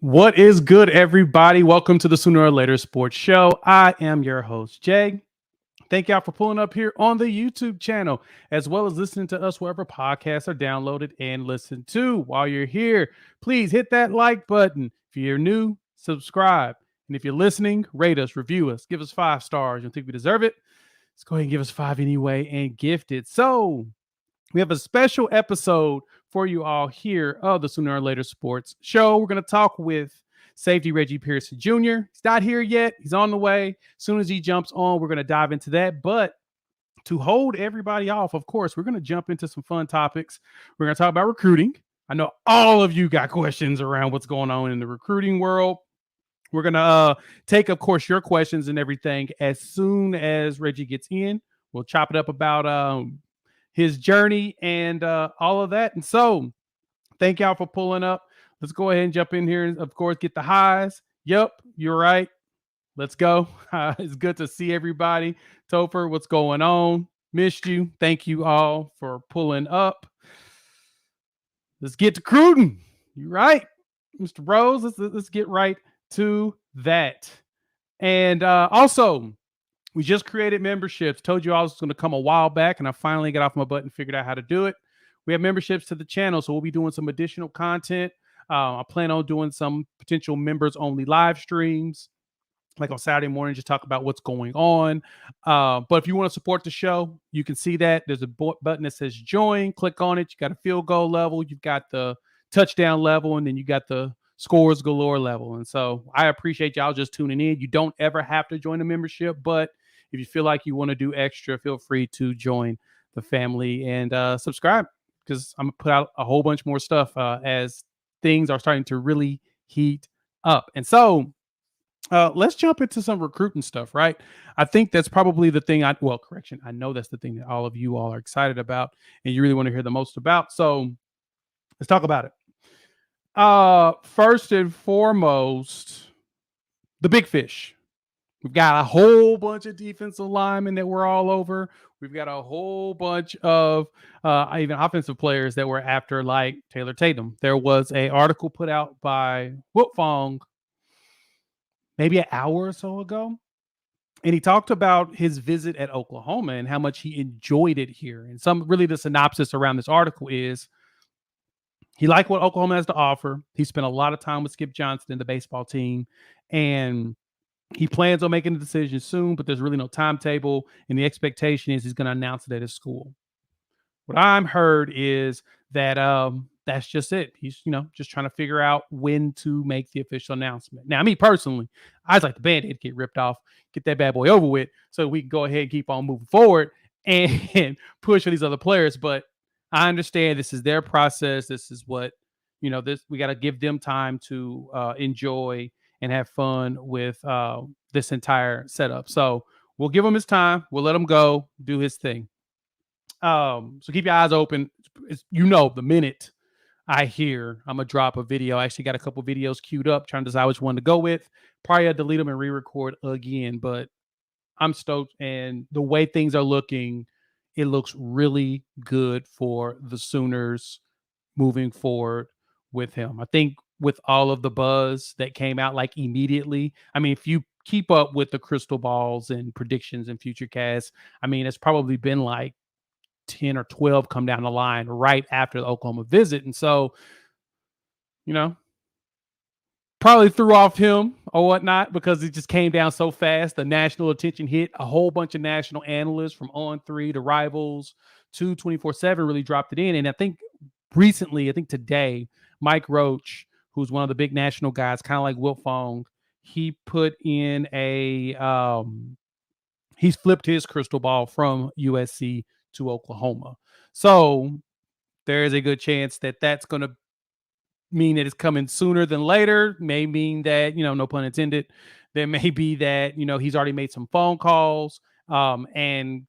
What is good, everybody? Welcome to the Sooner or Later Sports Show. I am your host, Jay. Thank y'all for pulling up here on the YouTube channel, as well as listening to us wherever podcasts are downloaded and listened to. While you're here, please hit that like button. If you're new, subscribe. And if you're listening, rate us, review us, give us 5 stars. You think we deserve it? Let's go ahead and give us 5 anyway and gift it. So, we have a special episode for you all here of the Sooner or Later Sports Show. We're going to talk with safety Reggie Pearson Jr. He's not here yet. He's on the way. As soon as he jumps on, we're going to dive into that. But to hold everybody off, of course, we're going to jump into some fun topics. We're going to talk about recruiting. I know all of you got questions around what's going on in the recruiting world. We're going to take, of course, your questions and everything as soon as Reggie gets in. We'll chop it up about his journey and all of that. And so thank y'all for pulling up. Let's go ahead and jump in here and, of course, get the highs. Yep, you're right. Let's go. It's good to see everybody. Topher, what's going on? Missed you. Thank you all for pulling up. Let's get to recruiting. You right, Mr. Rose. Let's get right to that. And also, we just created memberships. Told you I was going to come a while back, and I finally got off my butt and figured out how to do it. We have memberships to the channel, so we'll be doing some additional content. I plan on doing some potential members-only live streams, like on Saturday morning, just talk about what's going on. But if you want to support the show, you can see that. There's a button that says join. Click on it. You got a field goal level. You've got the touchdown level, and then you got the scores galore level. And so I appreciate y'all just tuning in. You don't ever have to join a membership, but if you feel like you want to do extra, feel free to join the family and subscribe, because I'm going to put out a whole bunch more stuff as things are starting to really heat up. And so let's jump into some recruiting stuff, right? I think that's probably the thing I know that's the thing that all of you all are excited about and you really want to hear the most about. So let's talk about it. First and foremost, the big fish. We've got a whole bunch of defensive linemen that were all over. We've got a whole bunch of even offensive players that were after, like Taylor Tatum. There was an article put out by Wiltfong maybe an hour or so ago, and he talked about his visit at Oklahoma and how much he enjoyed it here. And the synopsis around this article is he liked what Oklahoma has to offer. He spent a lot of time with Skip Johnson and the baseball team, and he plans on making a decision soon, but there's really no timetable, and the expectation is he's going to announce it at his school. What I'm heard is that that's just it. He's, just trying to figure out when to make the official announcement. Now, me personally, I'd like the Band-Aid to get ripped off, get that bad boy over with, so we can go ahead and keep on moving forward and push for these other players. But I understand this is their process. This is what, we got to give them time to enjoy and have fun with this entire setup. So we'll give him his time. We'll let him go, do his thing. So keep your eyes open. The minute I hear I'm going to drop a video, I actually got a couple videos queued up, trying to decide which one to go with. Probably I'll delete them and re-record again, but I'm stoked. And the way things are looking, it looks really good for the Sooners moving forward with him. I think with all of the buzz that came out like immediately, I mean, if you keep up with the crystal balls and predictions and future casts, I mean, it's probably been like 10 or 12 come down the line right after the Oklahoma visit. And so, probably threw off him or whatnot because it just came down so fast. The national attention hit. A whole bunch of national analysts from On3 to Rivals to 24/7 really dropped it in. And I think today, Mike Roach, who's one of the big national guys, kind of like Wiltfong, he put in he's flipped his crystal ball from USC to Oklahoma. So there is a good chance that that's going to mean that it's coming sooner than later. May mean that, no pun intended, there may be that, he's already made some phone calls and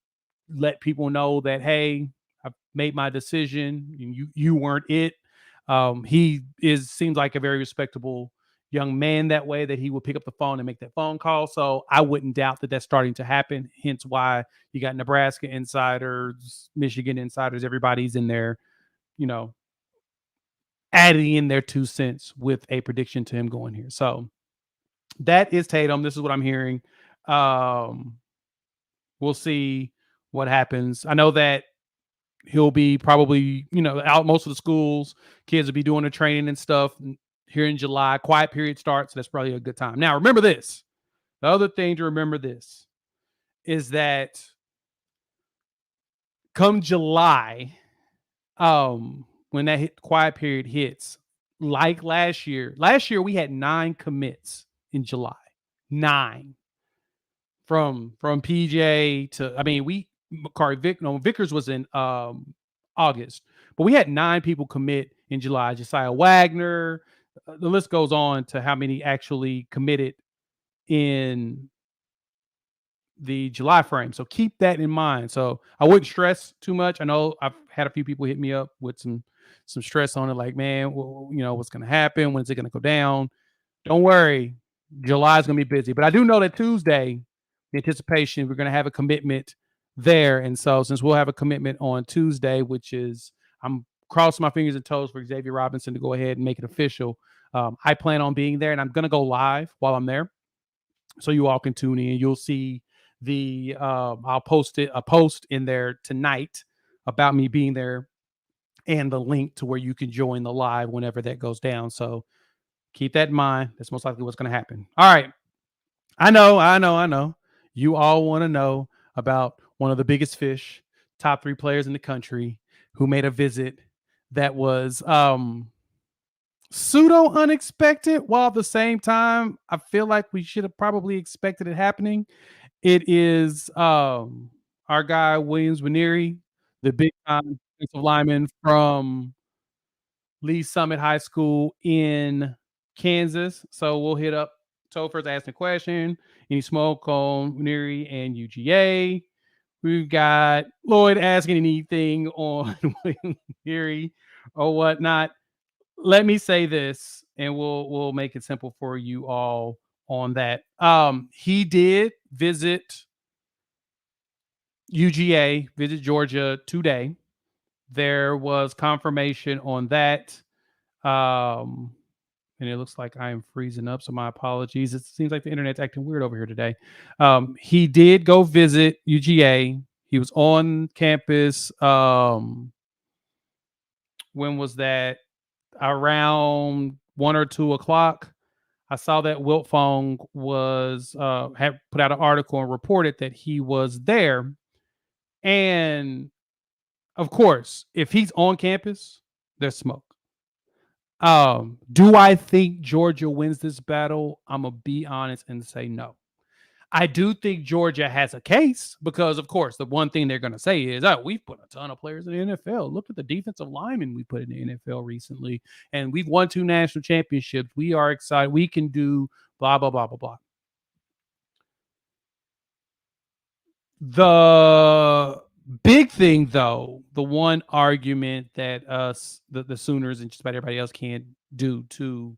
let people know that, hey, I've made my decision. You weren't it. He seems like a very respectable young man that way, that he will pick up the phone and make that phone call. So I wouldn't doubt that that's starting to happen. Hence why you got Nebraska insiders, Michigan insiders, everybody's in there, adding in their 2 cents with a prediction to him going here. So that is Tatum. This is what I'm hearing. Um, we'll see what happens. I know that he'll be probably, out most of the schools. Kids will be doing the training and stuff here in July. Quiet period starts. So that's probably a good time. Now, remember this. The other thing to remember this is that come July, when that quiet period hits, like last year we had 9 commits in July. 9 from PJ to, I mean, Vickers was in August, but we had 9 people commit in July. Josiah Wagner, the list goes on to how many actually committed in the July frame. So keep that in mind. So I wouldn't stress too much. I know I've had a few people hit me up with some stress on it, like, man, what's going to happen? When's it going to go down? Don't worry, July is going to be busy. But I do know that Tuesday, the anticipation, we're going to have a commitment there. And so since we'll have a commitment on Tuesday, which is, I'm crossing my fingers and toes for Xavier Robinson to go ahead and make it official. I plan on being there, and I'm going to go live while I'm there, so you all can tune in. You'll see I'll post a post in there tonight about me being there, and the link to where you can join the live whenever that goes down. So keep that in mind. That's most likely what's going to happen. All right. I know. You all want to know about one of the biggest fish, top 3 players in the country, who made a visit that was pseudo unexpected, while at the same time, I feel like we should have probably expected it happening. It is our guy Williams Nwaneri, the big time defensive lineman from Lee Summit High School in Kansas. So we'll hit up Topher's asking a question. Any smoke on Nwaneri and UGA? We've got Lloyd asking anything on Nwaneri or whatnot. Let me say this, and we'll make it simple for you all on that. He did visit UGA, visit Georgia today. There was confirmation on that. And it looks like I am freezing up, so my apologies. It seems like the internet's acting weird over here today. He did go visit UGA. He was on campus. When was that? Around 1 or 2 o'clock. I saw that Wilt Fong was had put out an article and reported that he was there. And of course, if he's on campus, there's smoke. Do I think Georgia wins this battle? I'm gonna be honest and say no. I do think Georgia has a case because, of course, the one thing they're going to say is, oh, we've put a ton of players in the NFL. Look at the defensive linemen we put in the NFL recently, and we've won 2 national championships. We are excited. We can do blah, blah, blah, blah, blah. The big thing, though, the one argument that the Sooners and just about everybody else can't do to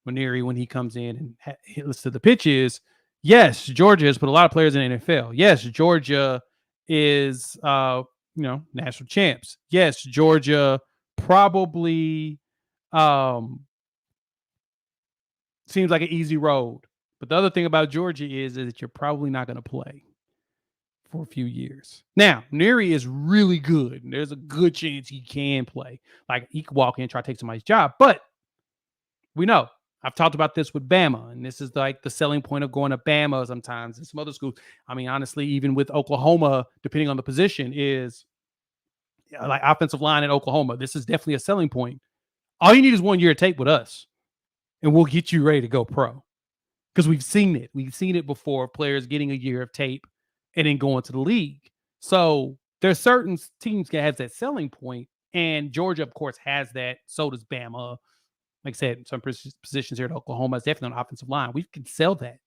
Nwaneri when he comes in and hits to the pitch is, yes, Georgia has put a lot of players in the NFL. Yes, Georgia is national champs. Yes, Georgia probably seems like an easy road. But the other thing about Georgia is that you're probably not going to play for a few years. Now, Nwaneri is really good. There's a good chance he can play. Like, he could walk in and try to take somebody's job. But we know, I've talked about this with Bama, and this is like the selling point of going to Bama sometimes and some other schools. I mean, honestly, even with Oklahoma, depending on the position, is like offensive line in Oklahoma. This is definitely a selling point. All you need is 1 year of tape with us, and we'll get you ready to go pro. Because we've seen it. We've seen it before, players getting a year of tape and then going to the league. So there's certain teams that has that selling point, and Georgia, of course, has that. So does Bama. Like I said, some positions here at Oklahoma is definitely on offensive line. We can sell that.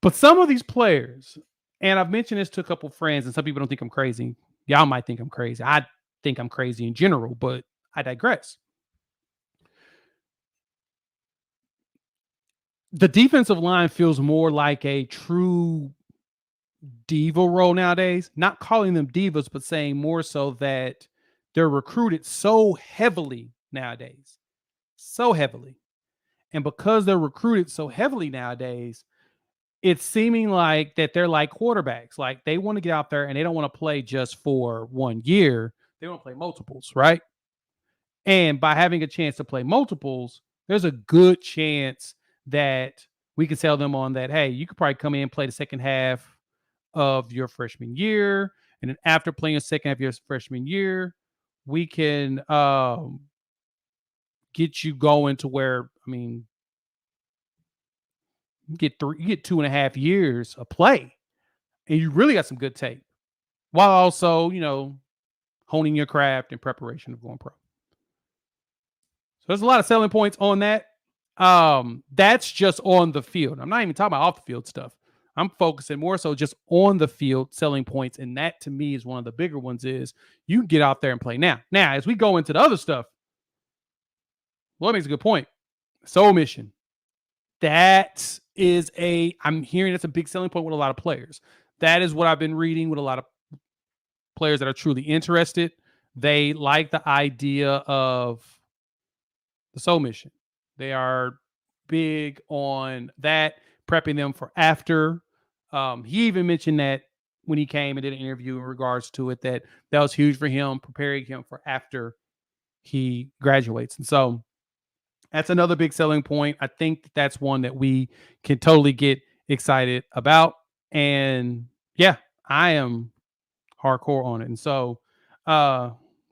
But some of these players, and I've mentioned this to a couple of friends, and some people don't think I'm crazy. Y'all might think I'm crazy. I think I'm crazy in general, but I digress. The defensive line feels more like a true diva role nowadays. Not calling them divas, but saying more so that they're recruited so heavily nowadays, so heavily. And because they're recruited so heavily nowadays, it's seeming like that they're like quarterbacks. Like they want to get out there and they don't want to play just for 1 year. They want to play multiples, right? And by having a chance to play multiples, there's a good chance that we can sell them on that. Hey, you could probably come in and play the second half of your freshman year. And then after playing the second half of your freshman year, we can get you going to where, I mean, you get 2.5 years of play, and you really got some good tape, while also, honing your craft in preparation of going pro. So there's a lot of selling points on that. That's just on the field. I'm not even talking about off the field stuff. I'm focusing more so just on the field selling points, and that to me is one of the bigger ones. Is you can get out there and play now. Now, as we go into the other stuff, well, that makes a good point. Soul mission. That is I'm hearing that's a big selling point with a lot of players. That is what I've been reading with a lot of players that are truly interested. They like the idea of the soul mission. They are big on that, prepping them for after. He even mentioned that when he came and did an interview in regards to it, that was huge for him, preparing him for after he graduates. And so that's another big selling point. I think that's one that we can totally get excited about. And yeah, I am hardcore on it. And so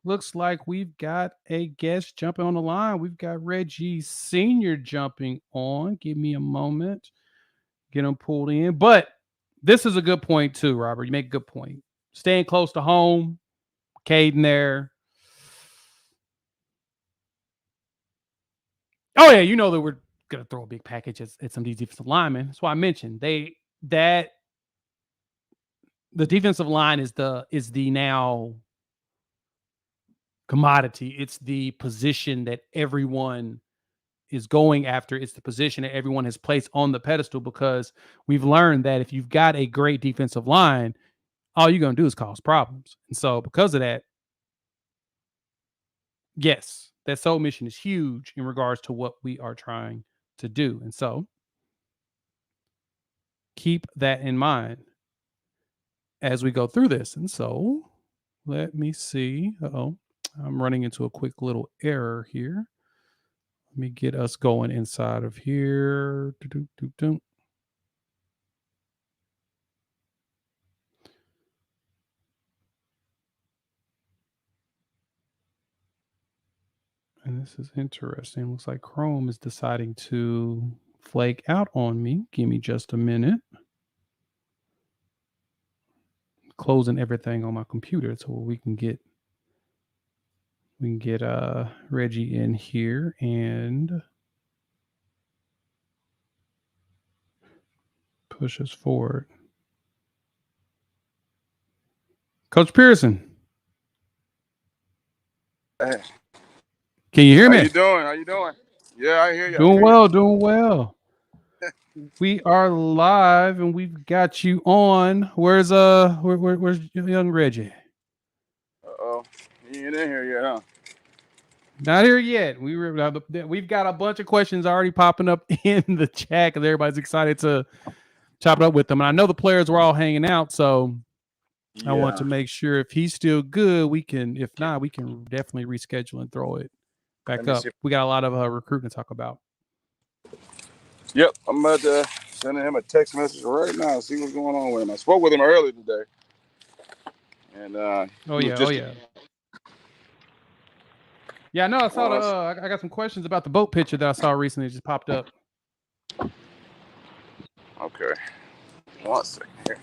looks like we've got a guest jumping on the line. We've got Reggie Sr. jumping on. Give me a moment. Get him pulled in. But this is a good point too, Robert. You make a good point. Staying close to home, Caden there. Oh yeah, you know that we're gonna throw a big package at some of these defensive linemen. That's why I mentioned the defensive line is the now commodity. It's the position that everyone is going after. It's the position that everyone has placed on the pedestal, because we've learned that if you've got a great defensive line, all you're going to do is cause problems. And so because of that, yes, that soul mission is huge in regards to what we are trying to do. And so keep that in mind as we go through this. And so let me see. I'm running into a quick little error here. Let me get us going inside of here. And this is interesting. Looks like Chrome is deciding to flake out on me. Give me just a minute. Closing everything on my computer so we can get Reggie in here and push us forward. Coach Pearson. Hey. Can you hear me? How you doing? Yeah, I hear you. Doing well. We are live and we've got you on. Where's young Reggie? Uh-oh. You ain't in here yet, huh? Not here yet. We've got a bunch of questions already popping up in the chat because everybody's excited to chop it up with them. And I know the players were all hanging out, so yeah. I want to make sure if he's still good, we can. If not, we can definitely reschedule and throw it back up. We got a lot of recruiting to talk about. Yep, I'm about to send him a text message right now. See what's going on with him. I spoke with him earlier today, and yeah. No, I saw I got some questions about the boat picture that I saw recently. It just popped up. Okay, 1 second here.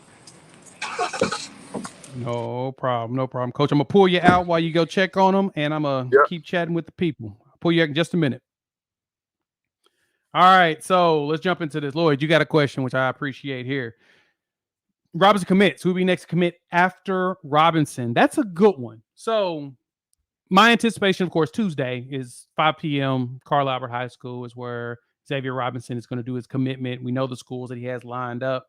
No problem, Coach. I'm gonna pull you out while you go check on them, and I'm gonna keep chatting with the people. I'll pull you out in just a minute. All right, so let's jump into this. Lloyd, you got a question, which I appreciate here. Robinson commits. Who will be next to commit after Robinson? That's a good one. So my anticipation, of course, Tuesday is 5 p.m. Carl Albert High School is where Xavier Robinson is going to do his commitment. We know the schools that he has lined up.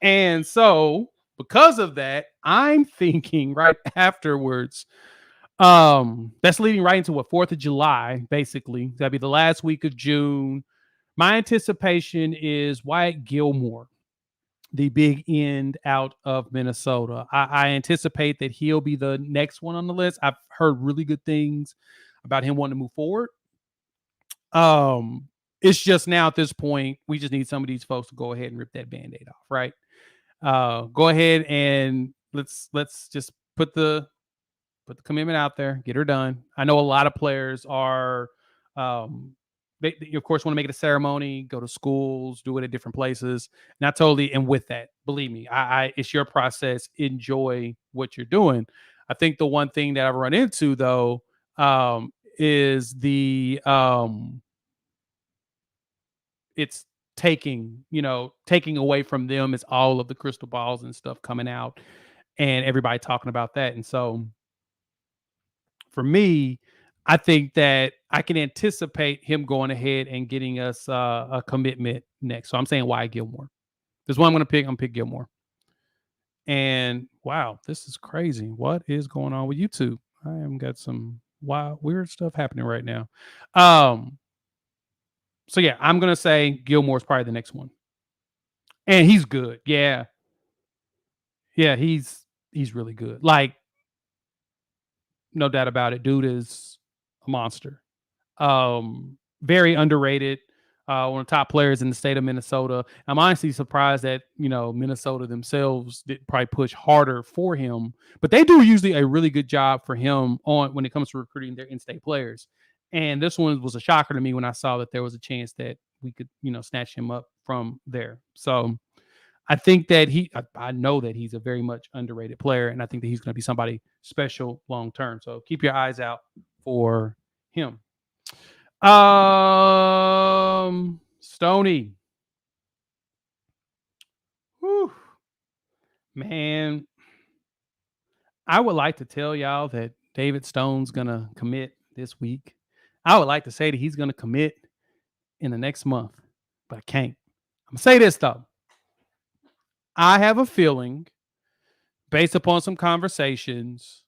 And so Because of that, I'm thinking right afterwards. That's leading right into what, 4th of July, basically. That'd be the last week of June. My anticipation is Wyatt Gilmore, the big end out of Minnesota. I anticipate that he'll be the next one on the list. I've heard really good things about him wanting to move forward. It's just now at this point, we just need some of these folks to go ahead and rip that band-aid off, right? Go ahead and let's just put the commitment out there, get her done. I know a lot of players are, they of course want to make it a ceremony, go to schools, do it at different places. Not totally, and with that, believe me, it's your process. Enjoy what you're doing. I think the one thing that I've run into though, is it's taking away from them is all of the crystal balls and stuff coming out and everybody talking about that. And so for me, I think that I can anticipate him going ahead and getting us a commitment next. So I'm saying why Gilmore. There's one I'm going to pick. I'm going to pick Gilmore. And wow, this is crazy. What is going on with YouTube? I am got some wild, weird stuff happening right now. So yeah, I'm going to say Gilmore's probably the next one. And he's good. Yeah. Yeah, he's really good. Like, no doubt about it. Dude is a monster. Very underrated. One of the top players in the state of Minnesota. I'm honestly surprised that Minnesota themselves did probably push harder for him, but they do usually a really good job for him on when it comes to recruiting their in-state players. And this one was a shocker to me when I saw that there was a chance that we could snatch him up from there. So I think that I know that he's a very much underrated player, and I think that he's going to be somebody special long term. So keep your eyes out for him. Stoney. Whew. Man, I would like to tell y'all that David Stone's going to commit this week. I would like to say that he's going to commit in the next month, but I can't. I'm going to say this, though. I have a feeling, based upon some conversations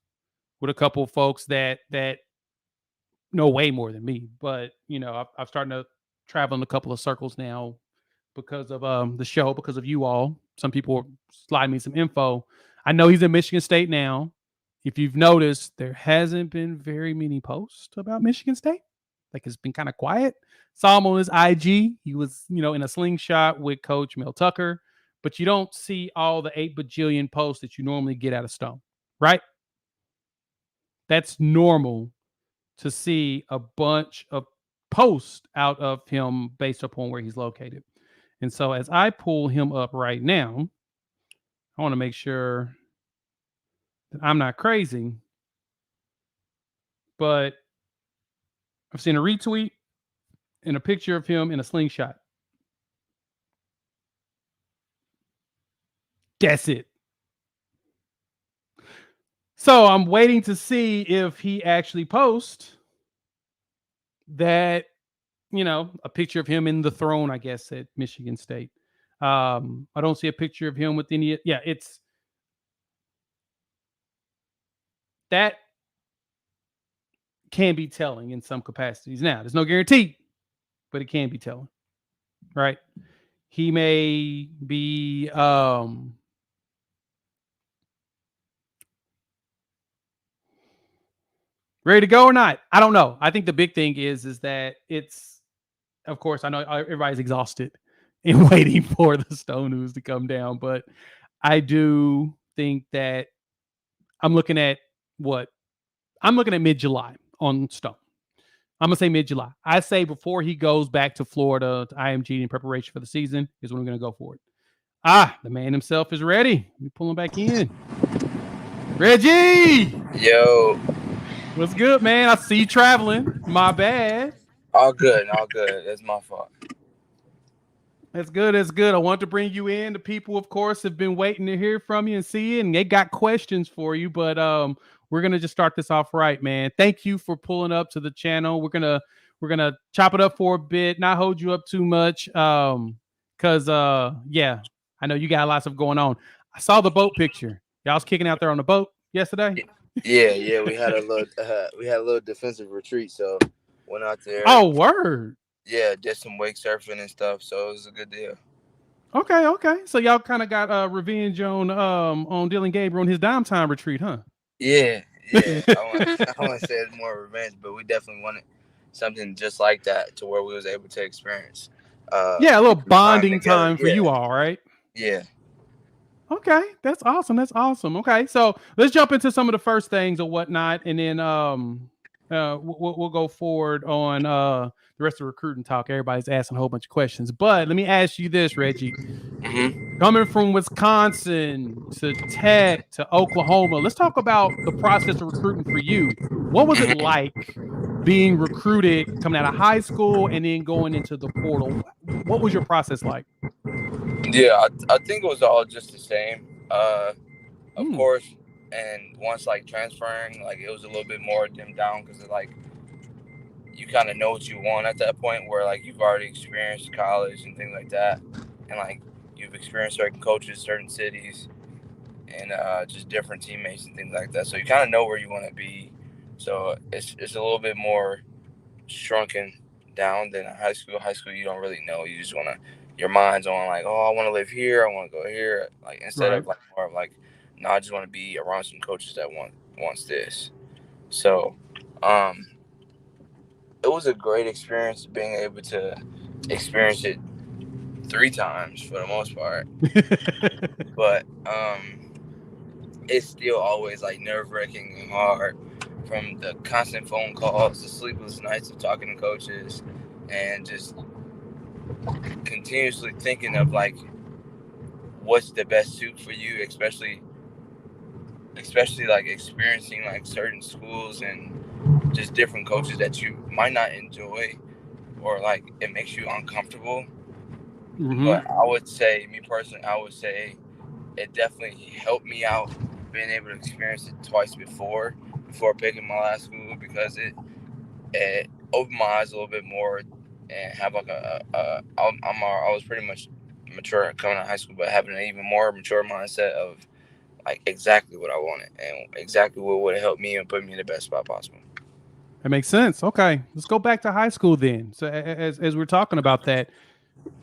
with a couple of folks that know way more than me, but I've started to travel in a couple of circles now because of the show, because of you all. Some people slide me some info. I know he's in Michigan State now. If you've noticed, there hasn't been very many posts about Michigan State. Like, it's been kind of quiet. Saw him on his IG. He was, in a slingshot with Coach Mel Tucker, but you don't see all the 8 bajillion posts that you normally get out of Stone, right? That's normal to see a bunch of posts out of him based upon where he's located. And so as I pull him up right now, I want to make sure that I'm not crazy, but I've seen a retweet and a picture of him in a slingshot. That's it. So I'm waiting to see if he actually posts that, a picture of him in the throne, I guess, at Michigan State. I don't see a picture of him with any. Yeah, it's that can be telling in some capacities. Now, there's no guarantee, but it can be telling, right? He may be ready to go or not. I don't know. I think the big thing is that it's, of course, I know everybody's exhausted and waiting for the Stone news to come down, but I do think that I'm looking at mid-July on Stone. I'm going to say mid-July. I say before he goes back to Florida to IMG in preparation for the season is when we're going to go for it. The man himself is ready. Let me pull him back in. Reggie! Yo. What's good, man? I see you traveling. My bad. All good. That's my fault. That's good. I want to bring you in. The people, of course, have been waiting to hear from you and see you, and they got questions for you. But we're gonna just start this off right, man. Thank you for pulling up to the channel. We're gonna chop it up for a bit, not hold you up too much, because I know you got lots of going on. I saw the boat picture. Y'all was kicking out there on the boat yesterday. Yeah. We had a little defensive retreat, so went out there. Oh, word. Yeah, did some wake surfing and stuff, so it was a good deal. Okay. So y'all kind of got revenge on Dylan Gabriel on his dime time retreat, huh? Yeah. I want to say it's more revenge, but we definitely wanted something just like that to where we was able to experience Yeah, a little time bonding together. time for you all, right? Yeah. Okay, that's awesome. That's awesome. Okay, so let's jump into some of the first things or whatnot, and then we'll go forward on the rest of the recruiting talk. Everybody's asking a whole bunch of questions, but let me ask you this, Reggie. hmm Coming from Wisconsin to Tech to Oklahoma, let's talk about the process of recruiting for you. What was it hmm like being recruited coming out of high school and then going into the portal? What was your process like? Yeah, I think it was all just the same. Of Mm, course, and once like transferring, like it was a little bit more dimmed down because like you kind of know what you want at that point, where like you've already experienced college and things like that, and like you've experienced certain coaches, certain cities, and just different teammates and things like that. So you kind of know where you want to be. So it's a little bit more shrunken down than high school. High school, you don't really know. You just want to, your mind's on like, oh, I want to live here. I want to go here. Like instead right. of like more of like, no, I just want to be around some coaches that wants this. So, um, it was a great experience being able to experience it 3 times for the most part. But it's still always like nerve wracking and hard from the constant phone calls, the sleepless nights of talking to coaches, and just continuously thinking of like what's the best suit for you, especially like experiencing like certain schools and just different coaches that you might not enjoy or like it makes you uncomfortable. Mm-hmm. But I would say, me personally, I would say it definitely helped me out being able to experience it twice before picking my last school because it opened my eyes a little bit more and have like I was pretty much mature coming out of high school, but having an even more mature mindset of like exactly what I wanted and exactly what would have helped me and put me in the best spot possible. That makes sense. Okay, let's go back to high school then. So as we're talking about that,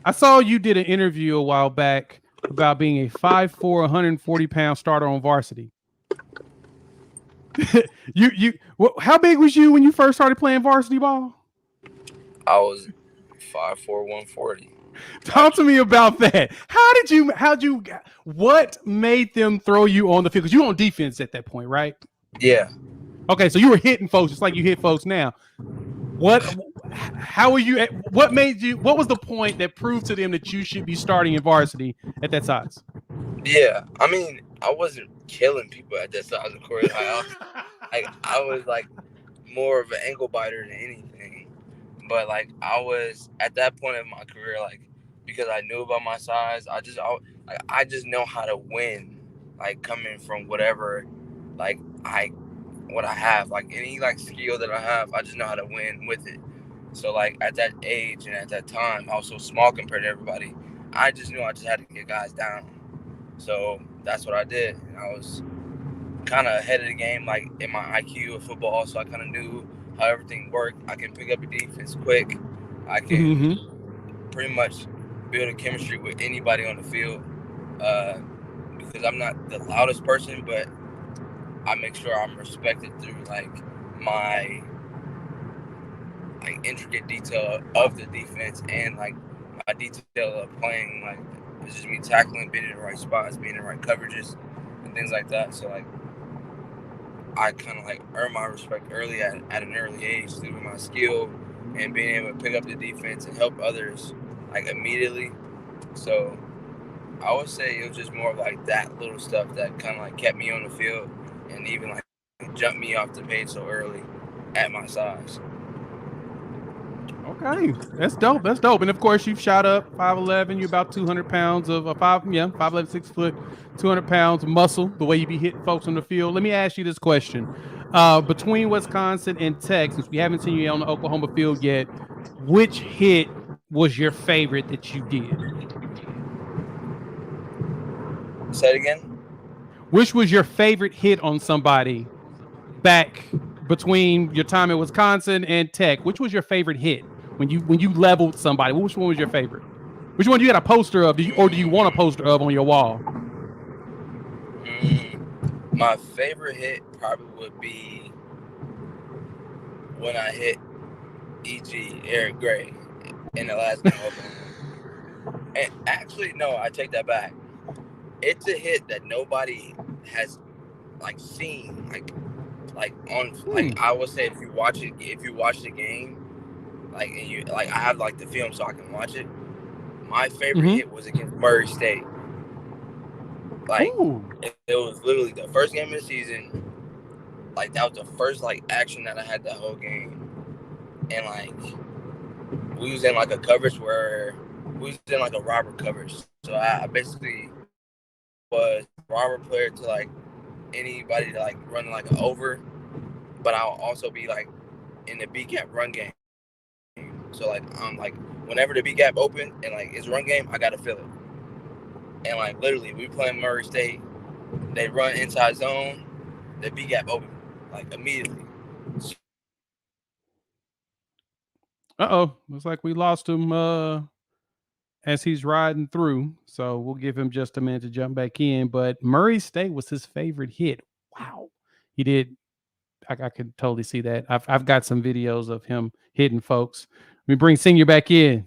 I saw you did an interview a while back about being a 5'4", 140-pound starter on varsity. How big was you when you first started playing varsity ball? I was 5'4", 140. Talk to Actually, me about that. What made them throw you on the field? Because you were on defense at that point, right? yeah, Okay, so you were hitting folks just like you hit folks now. What? How were you? What made you? What was the point that proved to them that you should be starting in varsity at that size? yeah. I mean, I wasn't killing people at that size, of course. I was like more of an ankle biter than anything. But like I was at that point in my career, like because I knew about my size, I just know how to win. Like coming from whatever, like what I have, like any like skill that I have, I just know how to win with it. So like at that age and at that time, I was so small compared to everybody. I just knew I just had to get guys down. So that's what I did. And I was kind of ahead of the game, like in my IQ of football. So I kind of knew how everything worked. I can pick up a defense quick. I can Mm-hmm. pretty much build a chemistry with anybody on the field. Uh, because I'm not the loudest person, but I make sure I'm respected through like my like intricate detail of the defense and like my detail of playing. Like it's just me tackling, being in the right spots, being in the right coverages, and things like that. So like I kind of like earn my respect early at an early age through my skill and being able to pick up the defense and help others like immediately. So I would say it was just more of like that little stuff that kind of like kept me on the field and even like jumped me off the page so early at my size. Okay, that's dope. That's dope. And of course, you've shot up 5'11". You're about 200 pounds of 5'11", 6 foot, 200 pounds of muscle. The way you be hitting folks on the field. Let me ask you this question: between Wisconsin and Texas, we haven't seen you on the Oklahoma field yet. Which hit was your favorite that you did? Say it again. Which was your favorite hit on somebody back between your time at Wisconsin and Tech? Which was your favorite hit when you leveled somebody? Which one was your favorite? Which one you had a poster of? Do you want a poster of on your wall? My favorite hit probably would be when I hit E.G. Eric Gray in the last game of Oklahoma. And actually, no, I take that back. It's a hit that nobody has like seen, like on Hmm. like I would say if you watch the game, like and you like I have like the film so I can watch it. My favorite Mm-hmm. hit was against Murray State. Like Ooh. it was literally the first game of the season. Like that was the first like action that I had that whole game, and like we was in like a coverage where we was in like a robber coverage. So I basically was robber player to like anybody to like run like an over, but I'll also be like in the B gap run game. So like I'm like whenever the B gap open and like it's run game, I gotta fill it. And like literally, we playing Murray State. They run inside zone. The B gap open like immediately. Uh-oh. Looks like we lost him as he's riding through. So we'll give him just a minute to jump back in. But Murray State was his favorite hit. Wow. He did. I could totally see that. I've got some videos of him hitting folks. Let me bring Senior back in.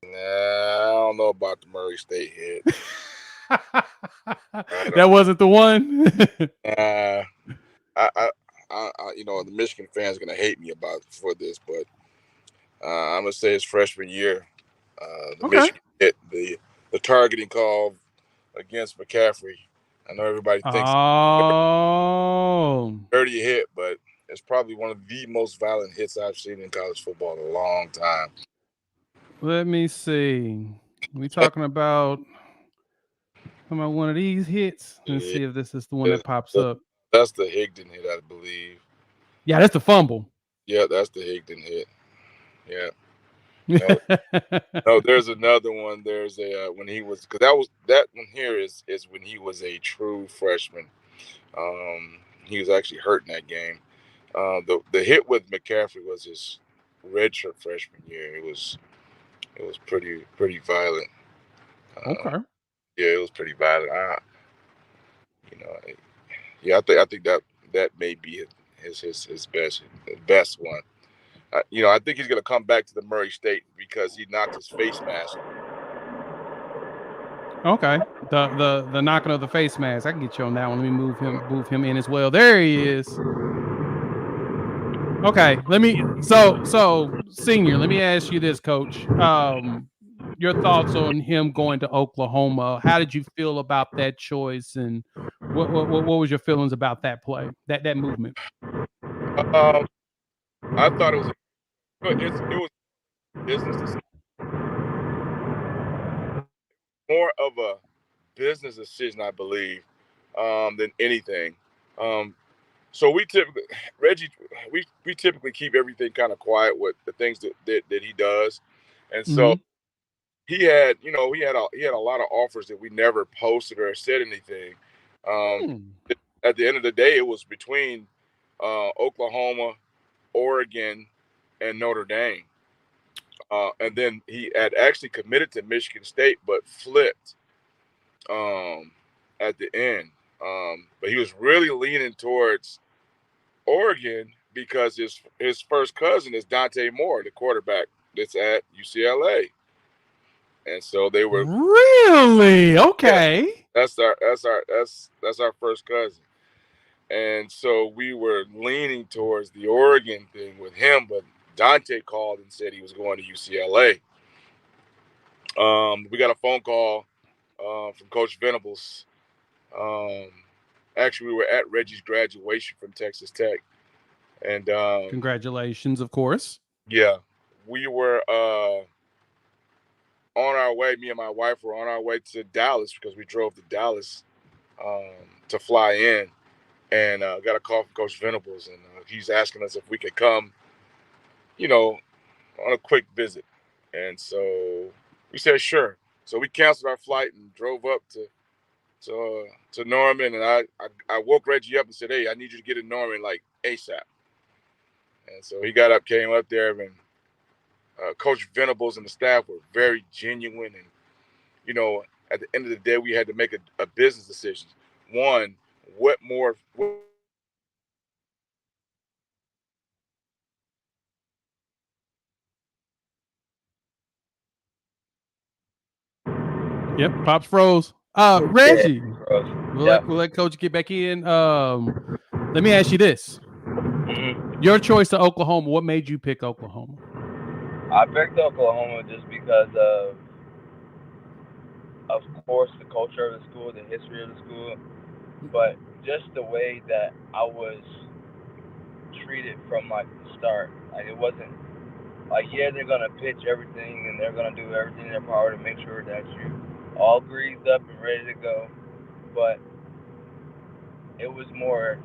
Nah, I don't know about the Murray State hit. I That don't. wasn't the one. Uh, the Michigan fans gonna hate me about for this, but I'm gonna say his freshman year, the Okay. Michigan hit the targeting call against McCaffrey. I know everybody thinks Oh, dirty hit, but it's probably one of the most violent hits I've seen in college football in a long time. let me see. We talking about one of these hits. Let's Yeah, see if this is the one that pops up. that's the Higdon hit, I believe. Yeah, that's the fumble. Yeah, that's the Higdon hit. Yeah. No, no. There's another one. There's a when he was because that one here is when he was a true freshman. He was actually hurt in that game. The hit with McCaffrey was his redshirt freshman year. It was pretty violent. Okay. Yeah, it was pretty violent. You know, yeah, I think that may be his best one. I think he's gonna come back to the Murray State because he knocked his face mask. Okay. The knocking of the face mask. I can get you on that one. Let me move him in as well. There he is. Okay. So Senior, let me ask you this, Coach. Your thoughts on him going to Oklahoma. How did you feel about that choice, and what was your feelings about that play, that movement? Um, I thought it was business decision, more of a business decision, I believe, than anything. Um, so we typically Reggie, we typically keep everything kind of quiet with the things that he does, and so Mm-hmm. he had a lot of offers that we never posted or said anything. Um, Hmm. at the end of the day, it was between Oklahoma, Oregon, and Notre Dame. And then he had actually committed to Michigan State, but flipped um, at the end. But he was really leaning towards Oregon because his first cousin is Dante Moore, the quarterback that's at UCLA, and so they were, Really? yeah, Okay. that's our first cousin, and so we were leaning towards the Oregon thing with him, but Dante called and said he was going to UCLA. We got a phone call from Coach Venables. Um, Actually, we were at Reggie's graduation from Texas Tech, and Congratulations, of course. yeah, we were on our way. Me and my wife were on our way to Dallas because we drove to Dallas to fly in, and got a call from Coach Venables, and he's asking us if we could come, you know, on a quick visit, and so we said sure. So we canceled our flight and drove up to to Norman, and I woke Reggie up and said, "Hey, I need you to get to Norman like ASAP." And so he got up, came up there, and Coach Venables and the staff were very genuine. And at the end of the day, we had to make a business decision. One, what more field position could we get for Reggie? And two, Yep, Pops froze. Yeah, Reggie, bro. we'll Yeah. let Coach get back in. Let me ask you this: Mm-hmm. your choice to Oklahoma. What made you pick Oklahoma? I picked Oklahoma just because of course, the culture of the school, the history of the school, but just the way that I was treated from like the start. Like it wasn't like, yeah, they're gonna pitch everything and they're gonna do everything in their power to make sure that you all greased up and ready to go. But it was more,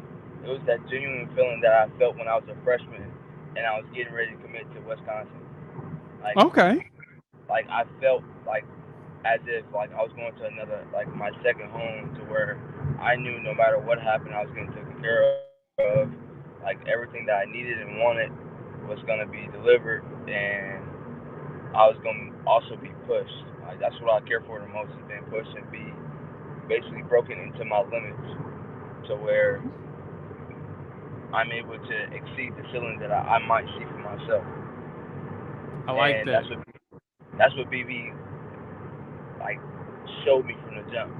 it was that genuine feeling that I felt when I was a freshman and I was getting ready to commit to Wisconsin. Like, Okay. like I felt like as if like I was going to another, like my second home, to where I knew no matter what happened, I was getting taken care of. Like everything that I needed and wanted was gonna be delivered, and I was gonna also be pushed. Like that's what I care for the most, is being pushed and be basically broken into my limits, to where I'm able to exceed the ceiling that I might see for myself. I like And that. that's what BB like showed me from the jump.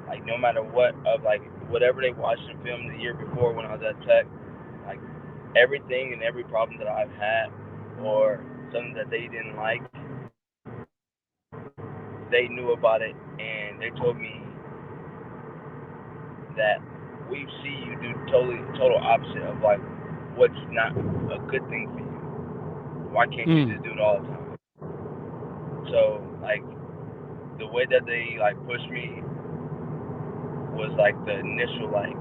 Like no matter what, of like whatever they watched in film the year before when I was at Tech, like everything and every problem that I've had or something that they didn't like, they knew about it and they told me that we see you do total opposite of like what's not a good thing for you. Why can't you Mm. just do it all the time? So like the way that they like pushed me was like the initial like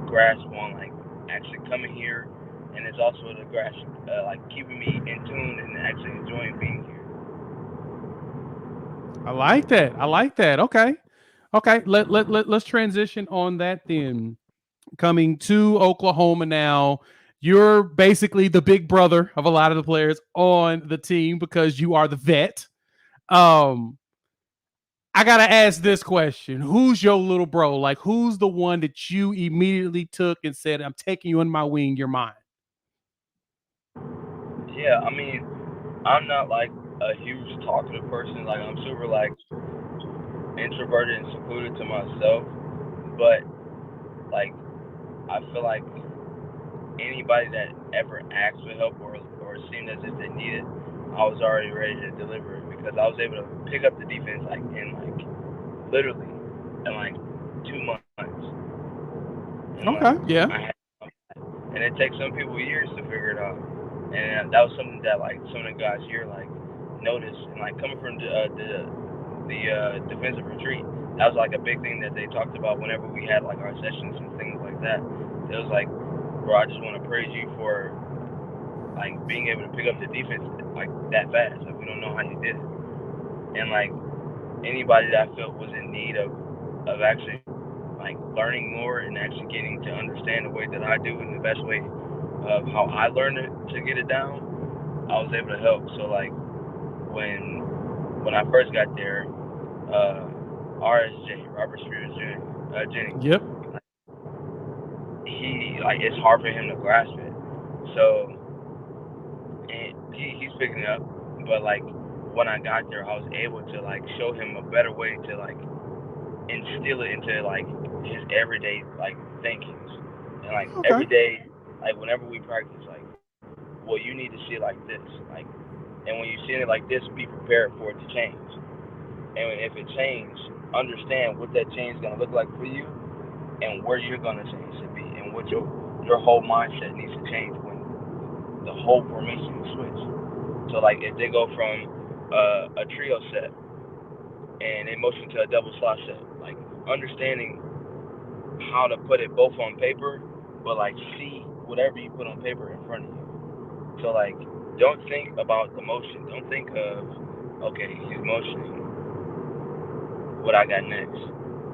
grasp on like actually coming here, and it's also the grasp like keeping me in tune and actually enjoying being here. I like that. I like that. Okay. Okay. Let's transition on that then. Coming to Oklahoma now, you're basically the big brother of a lot of the players on the team because you are the vet. Um, I gotta ask this question: who's your little bro? Like, who's the one that you immediately took and said, "I'm taking you in my wing. You're mine." Yeah, I mean, I'm not like a huge talkative person. Like I'm super like introverted and secluded to myself. But like I feel like anybody that ever asked for help or seemed as if they needed, I was already ready to deliver it because I was able to pick up the defense like in like literally in like 2 months, and like Okay. Yeah. I had, and it takes some people years to figure it out, and that was something that like some of the guys here like noticed, and like coming from the defensive retreat, that was like a big thing that they talked about whenever we had like our sessions and things like that. It was like, bro, I just want to praise you for like being able to pick up the defense like that fast. Like we don't know how you did it, and like anybody that I felt was in need of actually like learning more and actually getting to understand the way that I do and the best way of how I learned it to get it down, I was able to help. So like when I first got there, RSJ Robert Spears Jr. Jennings, Yep. he like it's hard for him to grasp it. So and he's picking it up, but like when I got there, I was able to like show him a better way to like instill it into like his everyday like thinkings, and like Okay. every day, like whenever we practice, like, well, you need to see it like this, like, and when you see it like this, be prepared for it to change, and if it change, understand what that change is gonna look like for you, and where you're gonna change to be, and what your whole mindset needs to change when the whole formation is switched. So like if they go from a trio set and they motion to a double slot set, like understanding how to put it both on paper, but like see whatever you put on paper in front of you. So like don't think about the motion. Don't think of okay, he's motioning, what I got next.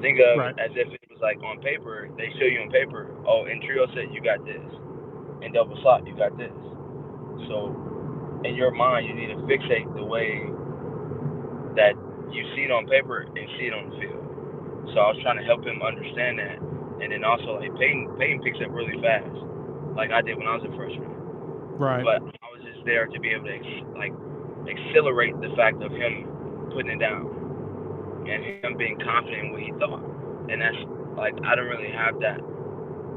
Think of Right. it as if it was like on paper. They show you on paper. Oh, in trio set you got this. In double slot you got this. So in your mind you need to fixate the way that you see it on paper and see it on the field. So I was trying to help him understand that, and then also like Peyton picks up really fast, like I did when I was a freshman. Right. But I was just there to be able to like accelerate the fact of him putting it down and him being confident in what he thought. And that's like I don't really have that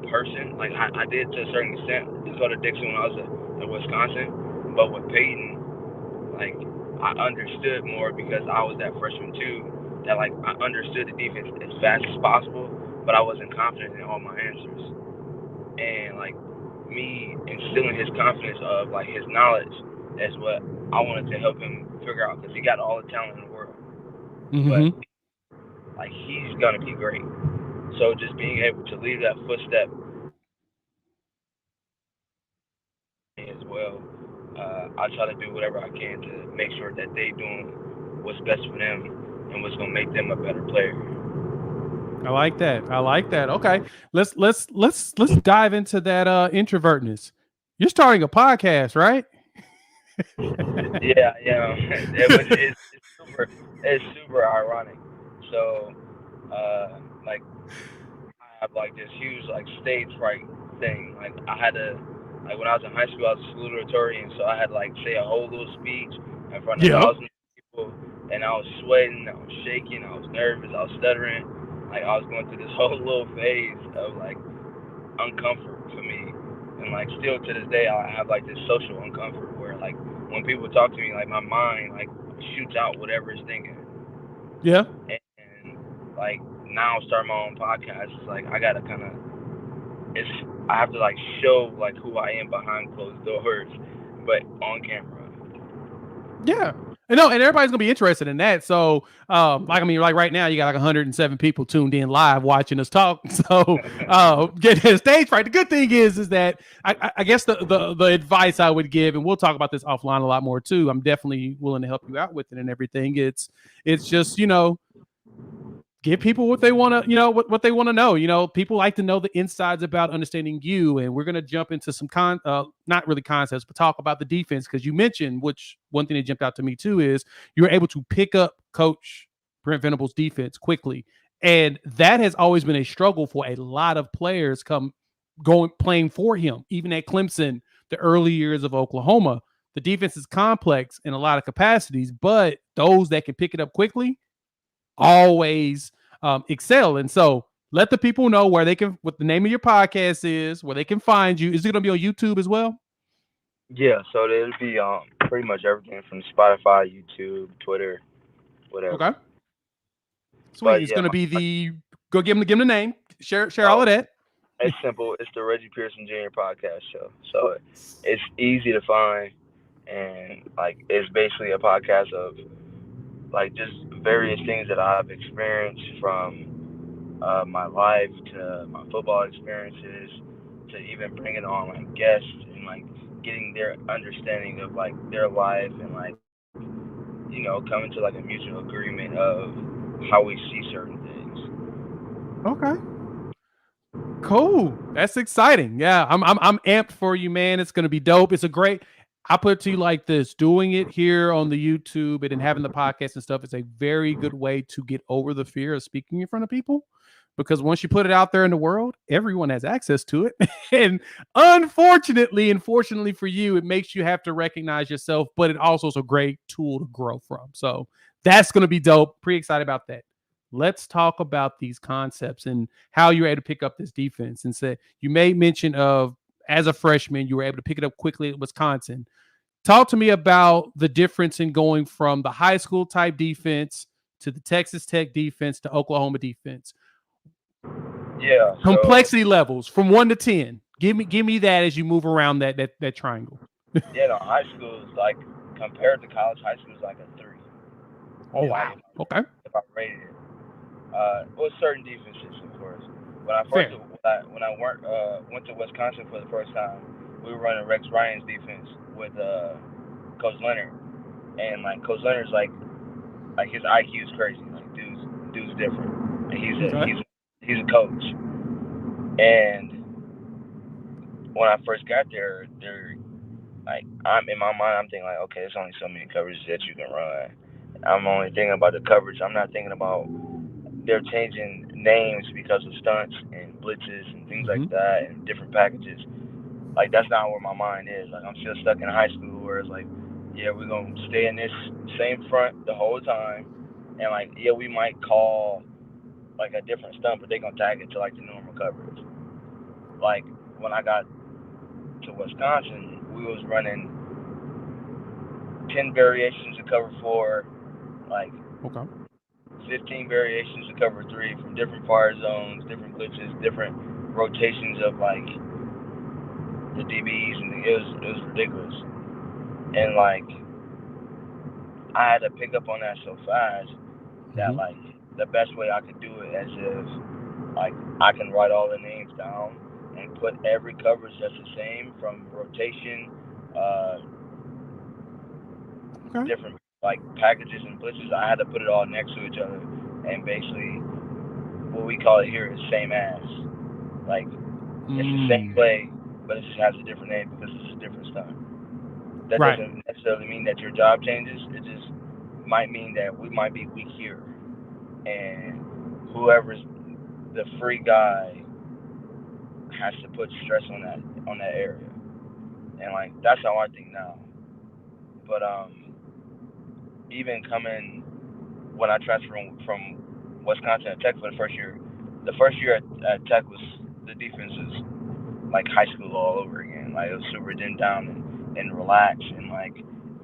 person. Like I did to a certain extent. Just go to Dixon when I was in Wisconsin, but with Peyton, like I understood more because I was that freshman too. That like I understood the defense as fast as possible, but I wasn't confident in all my answers. And like me instilling his confidence of like his knowledge is what I wanted to help him figure out because he got all the talent in the world, but Mm-hmm. like he's gonna be great. So just being able to leave that footstep as well, I try to do whatever I can to make sure that they doing what's best for them and what's gonna make them a better player. I like that. I like that. Okay. Let's dive into that introvertness. You're starting a podcast, right? Yeah, yeah. It's super ironic. So, like I have like this huge like stage fright thing. Like I had to like when I was in high school I was a salutatorian, so I had to like say a whole little speech in front of Yep. thousands of people, and I was sweating, I was shaking, I was nervous, I was stuttering. Like I was going through this whole little phase of like uncomfort for me, and like still to this day I have like this social uncomfort where like when people talk to me, like my mind like shoots out whatever it's thinking, Yeah. and like now starting my own podcast, it's like I gotta kind of it's I have to like show like who I am behind closed doors, but on camera. Yeah. And no, and everybody's gonna be interested in that. So, like I mean, like right now, you got like 107 people tuned in live watching us talk. So, get the stage right. The good thing is that I guess the advice I would give, and we'll talk about this offline a lot more too. I'm definitely willing to help you out with it and everything. It's just give people what they want to, what they want to know. People like to know the insides about understanding you. And we're going to jump into some not really concepts, but talk about the defense. Cause you mentioned, which one thing that jumped out to me too, is you were able to pick up Coach Brent Venables' defense quickly. And that has always been a struggle for a lot of players playing for him. Even at Clemson, the early years of Oklahoma, the defense is complex in a lot of capacities, but those that can pick it up quickly always excel. And so let the people know what the name of your podcast is, where they can find you. Is it going to be on YouTube as well? Yeah, so it'll be pretty much everything from Spotify, YouTube, Twitter, Okay. whatever. Sweet. But It's yeah, going to be go give them the name. Share all oh, of that. it's simple. It's the Reggie Pearson Jr. podcast show. So it's easy to find, and like it's basically a podcast of like just various things that I've experienced from my life to my football experiences to even bringing on like guests and like getting their understanding of like their life and like coming to like a mutual agreement of how we see certain things. Okay. Cool. That's exciting. Yeah, I'm amped for you, man. It's gonna be dope. It's a great. I put it to you like this: doing it here on the YouTube and then having the podcast and stuff is a very good way to get over the fear of speaking in front of people. Because once you put it out there in the world, everyone has access to it. And unfortunately, and fortunately for you, it makes you have to recognize yourself, but it also is a great tool to grow from. So that's going to be dope. Pretty excited about that. Let's talk about these concepts and how you're able to pick up this defense. And say you made mention of as a freshman, you were able to pick it up quickly at Wisconsin. Talk to me about the difference in going from the high school type defense to the Texas Tech defense to Oklahoma defense. Yeah, so Complexity levels from 1 to 10. Give me that as you move around that triangle. yeah, no, high school is like compared to college, high school is like a 3. Oh Like wow. Okay. if I rated it, well, certain defenses, of course. When I first Fair. went to Wisconsin for the first time, we were running Rex Ryan's defense with Coach Leonard, and like Coach Leonard's like his IQ is crazy. Like dude's different, He's a Okay. he's he's a coach. And when I first got there, they're like, I'm in my mind, I'm thinking like, okay, there's only so many coverages that you can run. I'm only thinking about the coverage. I'm not thinking about they're changing names because of stunts and blitzes and things like Mm-hmm. that and different packages. Like that's not where my mind is. Like I'm still stuck in high school where it's like, yeah, we're gonna stay in this same front the whole time, and like, yeah, we might call like a different stunt, but they're gonna tag it to like the normal coverage. Like when I got to Wisconsin, we was running 10 variations to cover 4, like Okay. 15 variations to cover 3 from different fire zones, different glitches, different rotations of like the DBs, and it was ridiculous. And like I had to pick up on that so fast that Mm-hmm. like the best way I could do it as if like I can write all the names down and put every coverage that's the same from rotation, uh, Okay. different like packages and blitzes. I had to put it all next to each other and basically what we call it here is same as. Like it's the same Mm. play, but it just has a different name because it's a different stunt. That Right. doesn't necessarily mean that your job changes. It just might mean that we might be weak here, and whoever's the free guy has to put stress on that area. And like that's how I think now. But even coming when I transferred from Wisconsin to Tech for the first year at Tech was the defense was like high school all over again. Like it was super dimmed down and relaxed, and like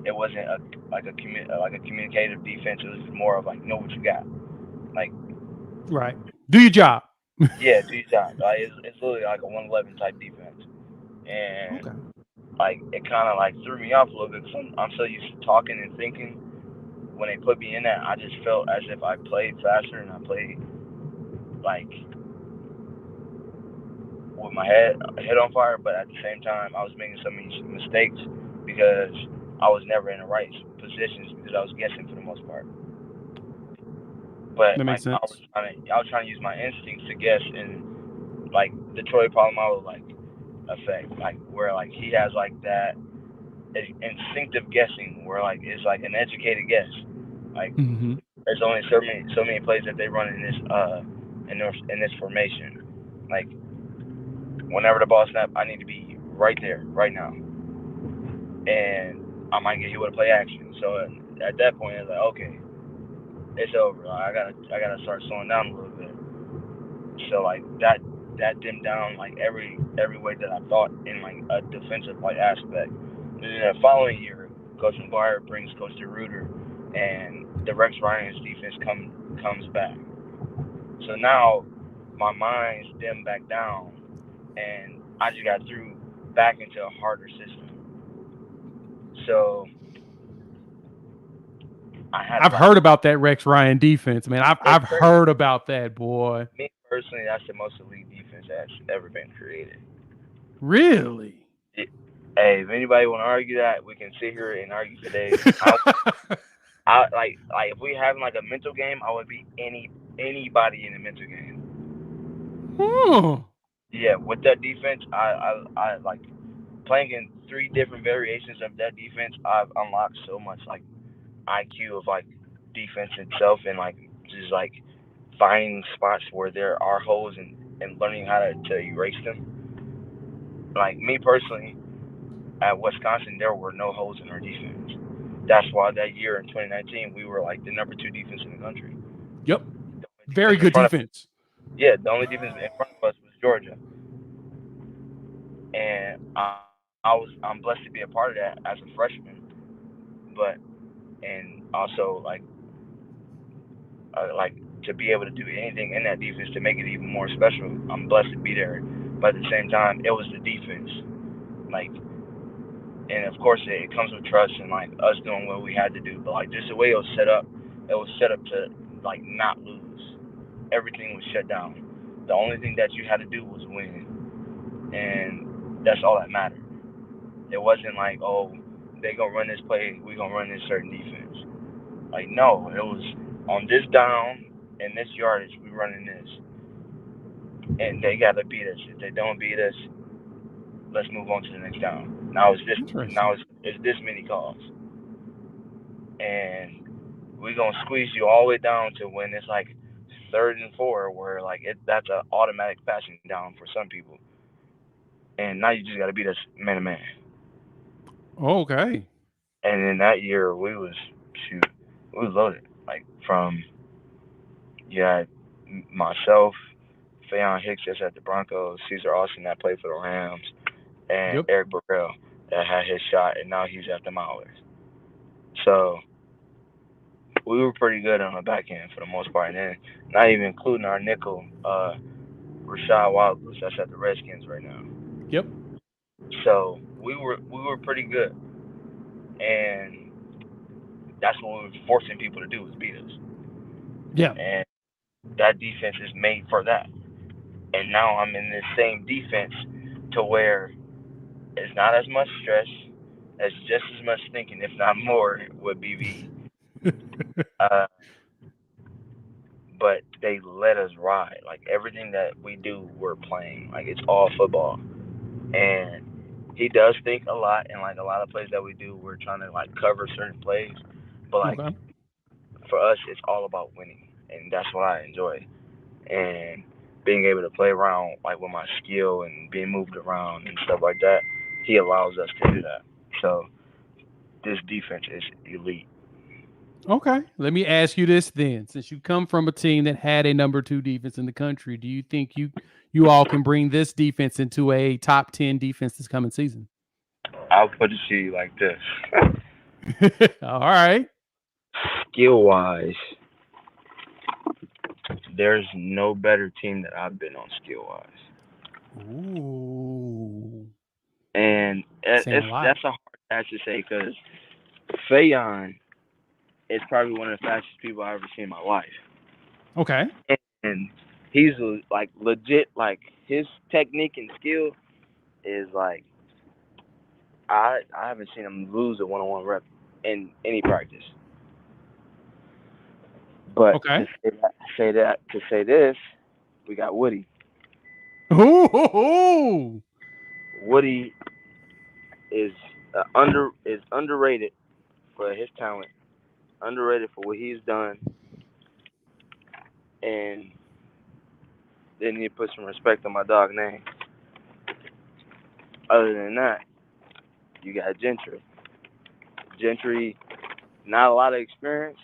it wasn't like a communicative defense. It was more of like know what you got. Like Right. Do your job. yeah, do your job. Like it's literally like a 111 type defense, and Okay. like it kind of like threw me off a little bit because I'm so used to talking and thinking. When they put me in that, I just felt as if I played faster and I played like with my head on fire, but at the same time, I was making so many mistakes because I was never in the right positions because I was guessing for the most part. But That like makes sense. I was trying to use my instincts to guess, and like the Troy Polamalu like effect, like where like he has like that instinctive guessing, where like it's like an educated guess. Like Mm-hmm. there's only so many plays that they run in this formation. Like whenever the ball snap, I need to be right there, right now, and I might get hit with a play action. So at that point, it's like okay, it's over. Like, I gotta start slowing down a little bit. So like that dimmed down like every way that I thought in like a defensive like aspect. And then the following year, Coach McGuire brings Coach DeRuiter, and the Rex Ryan's defense comes back. So now my mind's dimmed back down, and I just got threw back into a harder system. So I had to I've like heard about that Rex Ryan defense, man. I've it's crazy. heard about that, boy. Me personally, that's the most elite defense that's ever been created. Really? It, hey, if anybody want to argue that, we can sit here and argue for days. I like if we having like a mental game, I would beat anybody in a mental game. Hmm. Yeah, with that defense, I like playing in 3 different variations of that defense. I've unlocked so much like IQ of like defense itself and like just like finding spots where there are holes and learning how to erase them. Like me personally, at Wisconsin, there were no holes in our defense. That's why that year in 2019 we were like the number 2 defense in the country. Yep. The only Very defense in good front of defense. yeah, the only defense in front of us was Georgia, and I'm blessed to be a part of that as a freshman. But and also like to be able to do anything in that defense to make it even more special. I'm blessed to be there, but at the same time, it was the defense. Like, and of course, it comes with trust and like us doing what we had to do. But like just the way it was set up to like not lose. Everything was shut down. The only thing that you had to do was win, and that's all that mattered. It wasn't like, oh, they gonna run this play, we gonna run this certain defense. Like no, it was on this down. in this yardage, we running this, and they gotta beat us. If they don't beat us, let's move on to the next down. Interesting. It's this many calls, and we gonna squeeze you all the way down to when it's like 3rd and 4, where like that's an automatic passing down for some people, and now you just gotta beat us man to man. Okay. And in that year, shoot, we was loaded. Like from you had myself, Fayon Hicks that's at the Broncos, Caesar Austin that played for the Rams, and Yep. Eric Burrell that had his shot, and now he's at the Maulers. So we were pretty good on the back end for the most part, and then not even including our nickel, Rashad Wallace that's at the Redskins right now. Yep. So we were pretty good, and that's what we were forcing people to do was beat us, Yeah. and that defense is made for that. And now I'm in this same defense to where it's not as much stress, it's just as much thinking, if not more, with BB. Uh, but they let us ride. Like everything that we do, we're playing. Like it's all football. And he does think a lot, and like a lot of plays that we do, we're trying to like cover certain plays. But like Okay. for us, it's all about winning, and that's what I enjoy. And being able to play around like with my skill and being moved around and stuff like that, he allows us to do that. So this defense is elite. Okay. Let me ask you this then. Since you come from a team that had a number 2 defense in the country, do you think you all can bring this defense into a top 10 defense this coming season? I'll put it to you like this: All right. skill wise, there's no better team that I've been on skill wise. Ooh. And Saying a lot. that's a hard task to say because Fayon is probably one of the fastest people I've ever seen in my life. Okay. And he's like legit, like his technique and skill is like I haven't seen him lose a 1-on-1 rep in any practice. But Okay. to say this, we got Woody. Ooh. Woody is underrated for his talent, underrated for what he's done, and they need to put some respect on my dog name. Other than that, you got Gentry. Gentry, not a lot of experience,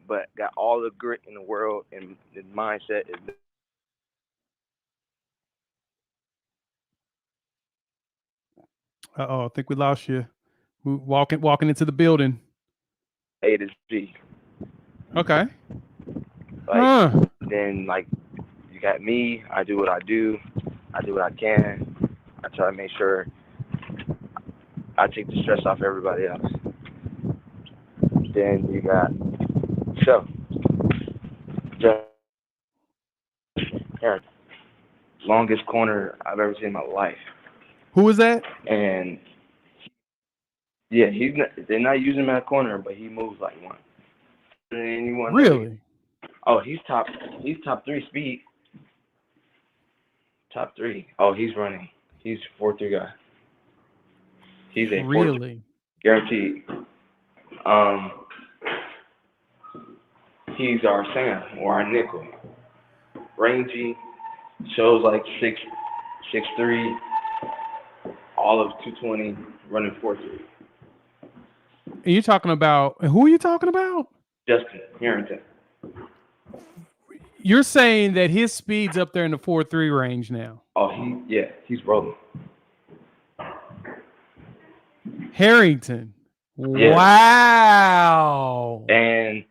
but got all the grit in the world, and his mindset is Uh-oh, I think we lost you. Walking into the building. A to Z. Okay. Like Huh. then, like you got me. I do what I do. I do what I can. I try to make sure I take the stress off everybody else. Then you got so just Aaron, longest corner I've ever seen in my life. Who is that? And yeah, they're not using him at corner, but he moves like one. Anyone Really? oh, he's top 3 speed. Top 3. Oh, he's running. He's 4-3 guy. He's a 4-3 Really? guaranteed. Um, he's our Sam or our nickel. Rangy, shows like 6'3", all of 220, running 4-3. And you're talking about who are you talking about? Justin Harrington. You're saying that his speed's up there in the 4.3 range now. Oh, he's rolling. Harrington. Yeah. Wow. And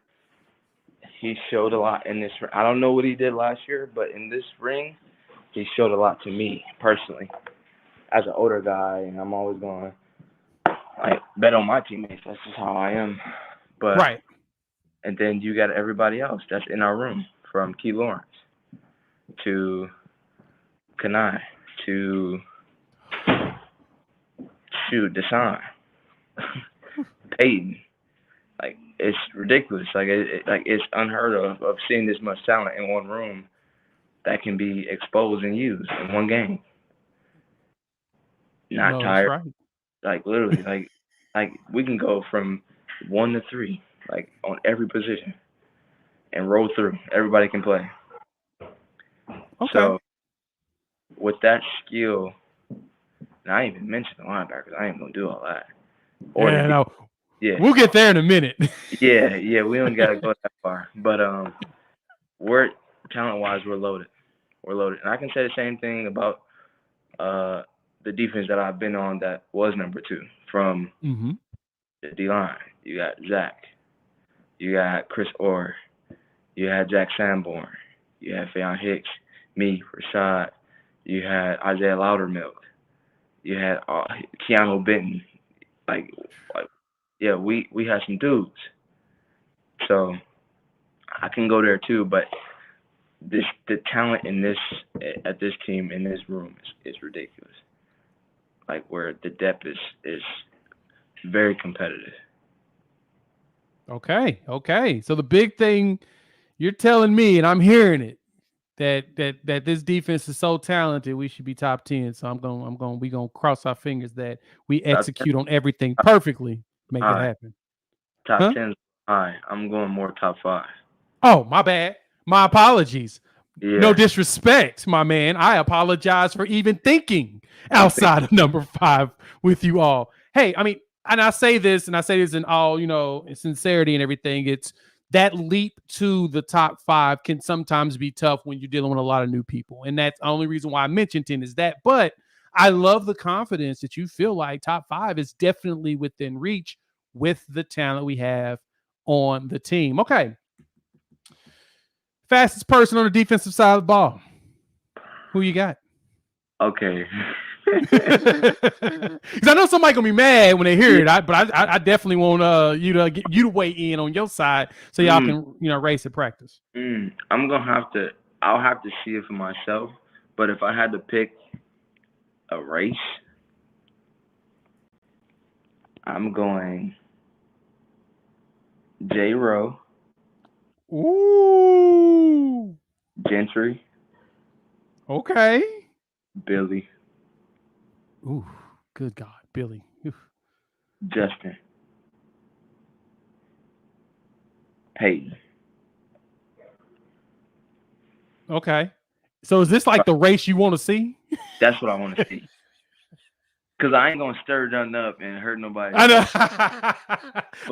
he showed a lot in this. I don't know what he did last year, but in this ring, he showed a lot to me personally. As an older guy, and I'm always going like bet on my teammates. That's just how I am. But Right. And then you got everybody else that's in our room, from Key Lawrence to Kanai to Deshaun, Peyton. Like it's ridiculous. Like it's unheard of seeing this much talent in one room that can be exposed and used in one game. Not No, that's tired. right. Like literally, like we can go from 1 to 3, like on every position, and roll through. Everybody can play. Okay. So with that skill, and I ain't even mentioned the linebackers. I ain't gonna do all that. Or Yeah, no, yeah, we'll get there in a minute. yeah. We don't gotta go that far. But we're talent wise, we're loaded. We're loaded, and I can say the same thing about the defense that I've been on that was number 2 from Mm-hmm. the D line. You got Zach. You got Chris Orr. You had Jack Sanborn. You had Fayon Hicks. Me, Rashad. You had Isaiah Loudermilk. You had Keanu Benton. Like, yeah, we had some dudes. So I can go there too, but the talent in this at this team in this room is ridiculous. Like where the depth is very competitive. Okay. So the big thing you're telling me, and I'm hearing it, that this defense is so talented, we should be top 10. So we gonna cross our fingers that we Top 10, execute on everything perfectly, make it high. happen. Top Huh? 10 high. I'm going more top 5. Oh, my bad. My apologies. No Yeah. disrespect, my man. I apologize for even thinking outside of number 5 with you all. Hey, I mean, and I say this in all, sincerity and everything. It's that leap to the top 5 can sometimes be tough when you're dealing with a lot of new people. And that's the only reason why I mentioned 10 is that. But I love the confidence that you feel like top 5 is definitely within reach with the talent we have on the team. Okay. Fastest person on the defensive side of the ball. Who you got? Okay. Because I know somebody gonna be mad when they hear Yeah. it. But I definitely want you to weigh in on your side so y'all can race and practice. I'm gonna have to. I'll have to see it for myself. But if I had to pick a race, I'm going J. Rowe, Ooh. Gentry, Okay. Billy, Ooh. Good God, Billy. Oof. Justin, Peyton. Okay. So is this like the race you want to see? That's what I want to see. Cause I ain't gonna stir nothing up and hurt nobody. I know.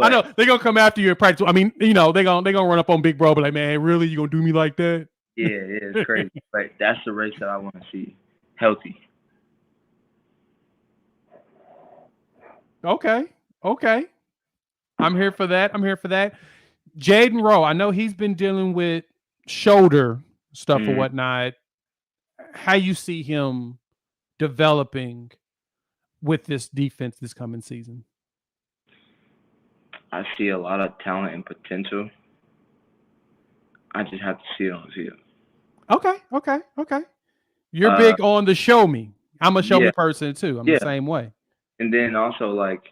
I know they're gonna come after you in practice. I mean, they're gonna run up on Big Bro, but like, man, really, you gonna do me like that? Yeah, it's crazy. But that's the race that I want to see. Healthy. Okay. I'm here for that. Jaden Rowe, I know he's been dealing with shoulder stuff or whatnot. How you see him developing with this defense this coming season? I see a lot of talent and potential. I just have to see it on the field. Okay. You're big on the show me. I'm a show me person too. I'm the same way. And then also like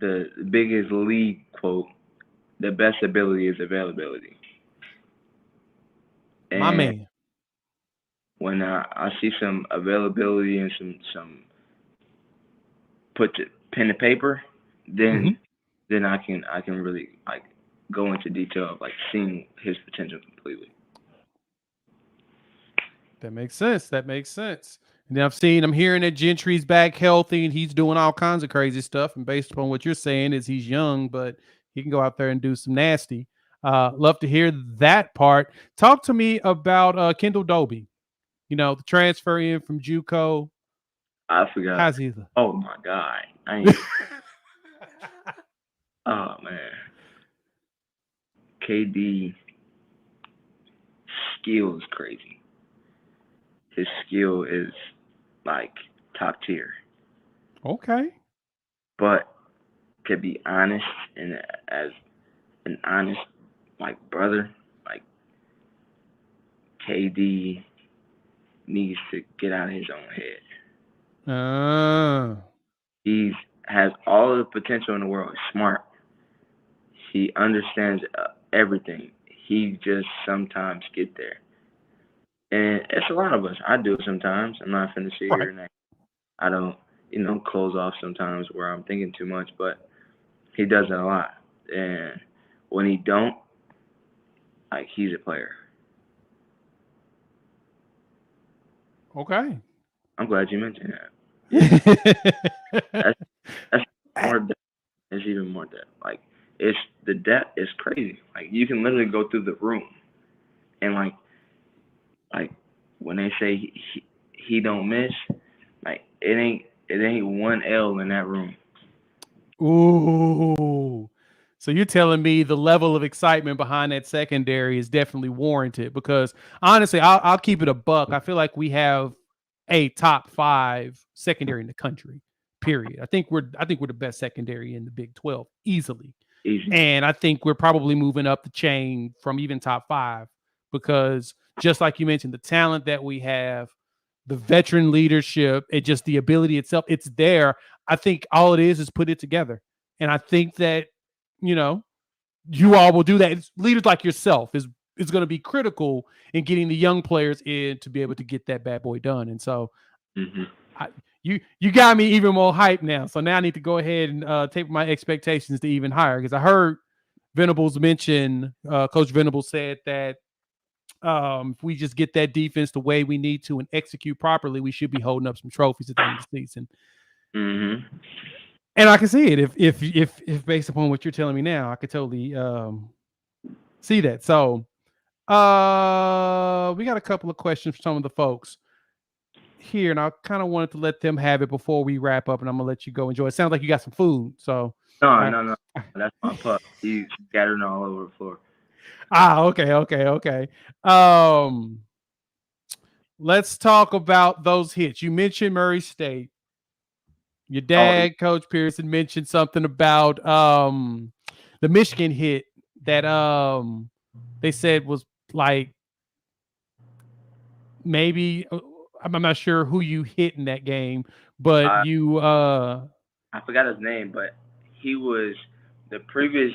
the biggest league quote, the best ability is availability. And my man. When I see some availability and some put to pen to paper, then I can really like go into detail of like seeing his potential completely. That makes sense. And then I'm hearing that Gentry's back healthy and he's doing all kinds of crazy stuff. And based upon what you're saying is he's young, but he can go out there and do some nasty. Love to hear that part. Talk to me about Kendall Doby. The transfer in from JUCO. I forgot. How's he? Oh my God. Oh man. KD skill is crazy. His skill is like top tier. Okay. But to be honest, and as an honest like brother, like KD needs to get out of his own head. He has all the potential in the world. He's smart. He understands everything. He just sometimes get there. And it's a lot of us. I do it sometimes. I'm not finna sit Right. here and I don't, close off sometimes where I'm thinking too much, but he does it a lot. And when he don't, like, he's a player. Okay. I'm glad you mentioned that. Yeah, that's more depth. It's even more depth. Like, it's the depth is crazy. Like, you can literally go through the room and like when they say he don't miss, like it ain't one L in that room. Ooh. So you're telling me the level of excitement behind that secondary is definitely warranted because honestly, I'll keep it a buck. I feel like we have a top 5 secondary in the country. Period. I think we're the best secondary in the Big 12 easily. Easy. And I think we're probably moving up the chain from even top 5 because just like you mentioned, the talent that we have, the veteran leadership, and just the ability itself, it's there. I think all it is put it together. And I think that, you know, you all will do that. It's leaders like yourself is going to be critical in getting the young players in to be able to get that bad boy done. And so I, you got me even more hyped now. So now I need to go ahead and take my expectations to even higher because I heard Venables mention, Coach Venables said that if we just get that defense the way we need to and execute properly, we should be holding up some trophies at the end of the season. And I can see it if based upon what you're telling me now, I could totally see that. So we got a couple of questions from some of the folks here, and I kind of wanted to let them have it before we wrap up, and I'm gonna let you go enjoy. It sounds like you got some food, so No, that's my pup. He's scattering all over the floor. Okay. Let's talk about those hits. You mentioned Murray State. Your dad, Coach Pearson, mentioned something about the Michigan hit that they said was like maybe I'm not sure who you hit in that game, but you I forgot his name, but he was the previous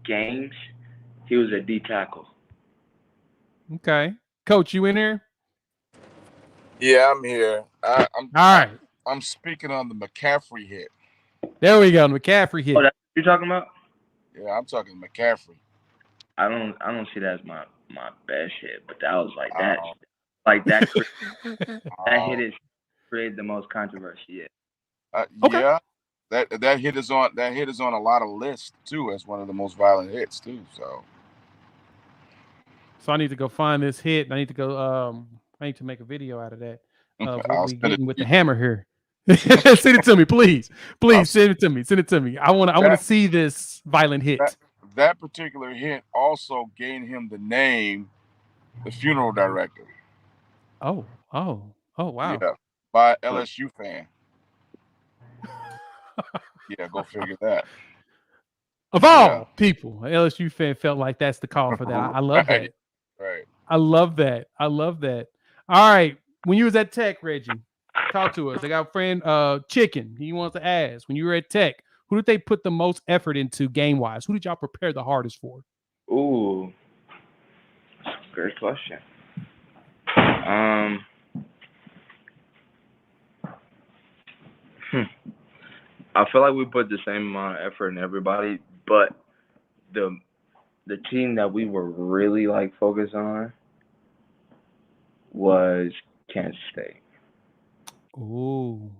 games he was a D tackle. Okay. Coach, you in here? Yeah, I'm here. All right. I'm speaking on the McCaffrey hit. There we go. McCaffrey hit. Oh, that's what you're talking about? Yeah, I'm talking McCaffrey. I don't see that as my best hit, but that was like that. Like that. That hit is created the most controversy yet. Okay. Yeah, that hit is on a lot of lists too as one of the most violent hits too. So I need to go find this hit. And I need to go. I need to make a video out of that of what we getting with the hammer here. Send it to me, please. Please send it to me. Send it to me. I want to see this violent hit. That particular hit also gained him the name, the funeral director. Oh, wow. Yeah, by LSU fan. Yeah, go figure that. Of all people, an LSU fan felt like that's the call for that. I love that. Right. I love that. All right. When you was at Tech, Reggie, talk to us. I got a friend, Chicken. He wants to ask, when you were at Tech, who did they put the most effort into game-wise? Who did y'all prepare the hardest for? Ooh, great question. I feel like we put the same amount of effort in everybody, but the team that we were really like focused on was Kansas State. Ooh,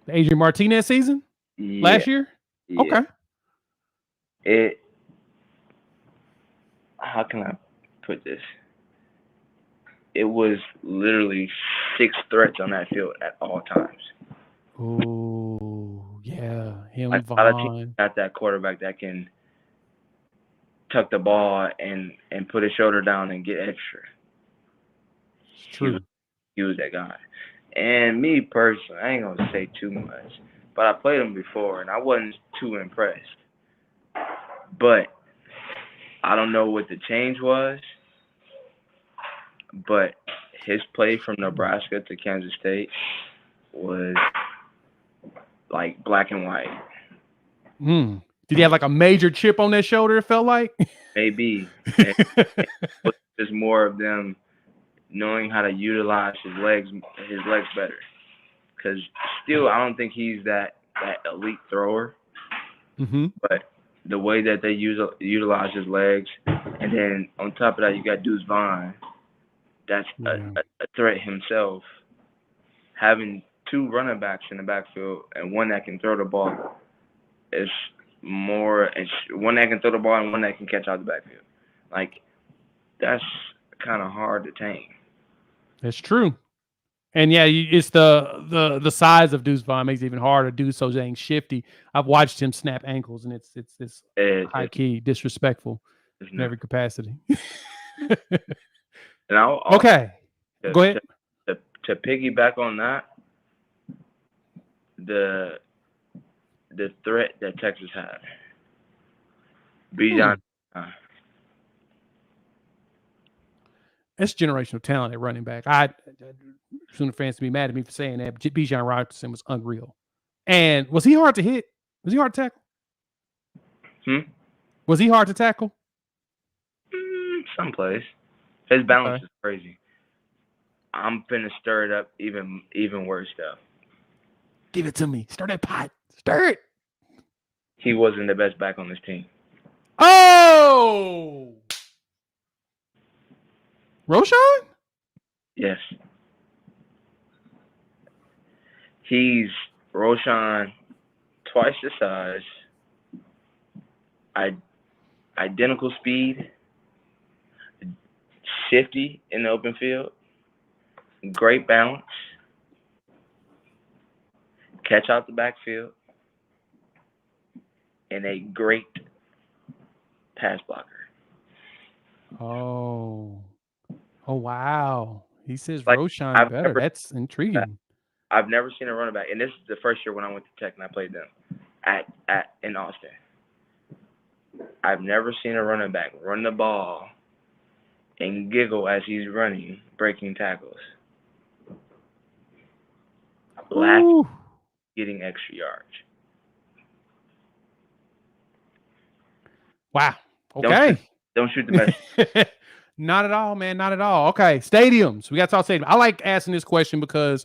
the Adrian Martinez season last year. Yeah. Okay. How can I put this? It was literally 6 threats on that field at all times. Oh, yeah. Him, like, Vaughn. A lot of teams got that quarterback that can tuck the ball and put his shoulder down and get extra. It's true. He was that guy. And me personally, I ain't going to say too much, but I played him before, and I wasn't too impressed. But I don't know what the change was, but his play from Nebraska to Kansas State was like black and white. Did he have like a major chip on that shoulder? It felt like. Maybe. It was just more of them knowing how to utilize his legs better. Because still, I don't think he's that elite thrower. Mm-hmm. But the way that they utilize his legs, and then on top of that, you got Deuce Vaughn. That's a threat himself. Having two running backs in the backfield and one that can throw the ball is more. It's one that can throw the ball and one that can catch out the backfield. Like, that's kind of hard to tame. That's true. And yeah, it's the size of Deuce Vaughn makes it even harder. Deuce so dang shifty. I've watched him snap ankles, and it's high key disrespectful in every capacity. And okay, go ahead. To piggyback on that, the threat that Texas had, Bijan. That's generational talent at running back. Sooner fans to be mad at me for saying that, but Bijan Robinson was unreal. And was he hard to hit? Was he hard to tackle? Was he hard to tackle? Some plays. His balance is crazy. I'm finna stir it up even worse though. Give it to me. Stir that pot. Stir it. He wasn't the best back on this team. Oh! Roshan? Yes. He's Roshan twice the size, identical speed, shifty in the open field, great balance, catch out the backfield, and a great pass blocker. Oh wow. He says Roshan better. That's intriguing. I've never seen a running back, and this is the first year when I went to Tech and I played them in Austin. I've never seen a running back run the ball and giggle as he's running, breaking tackles, laughing, getting extra yards. Wow. Okay. Don't shoot the best. Not at all, man. Not at all. Okay. Stadiums. We got to talk stadium. I like asking this question because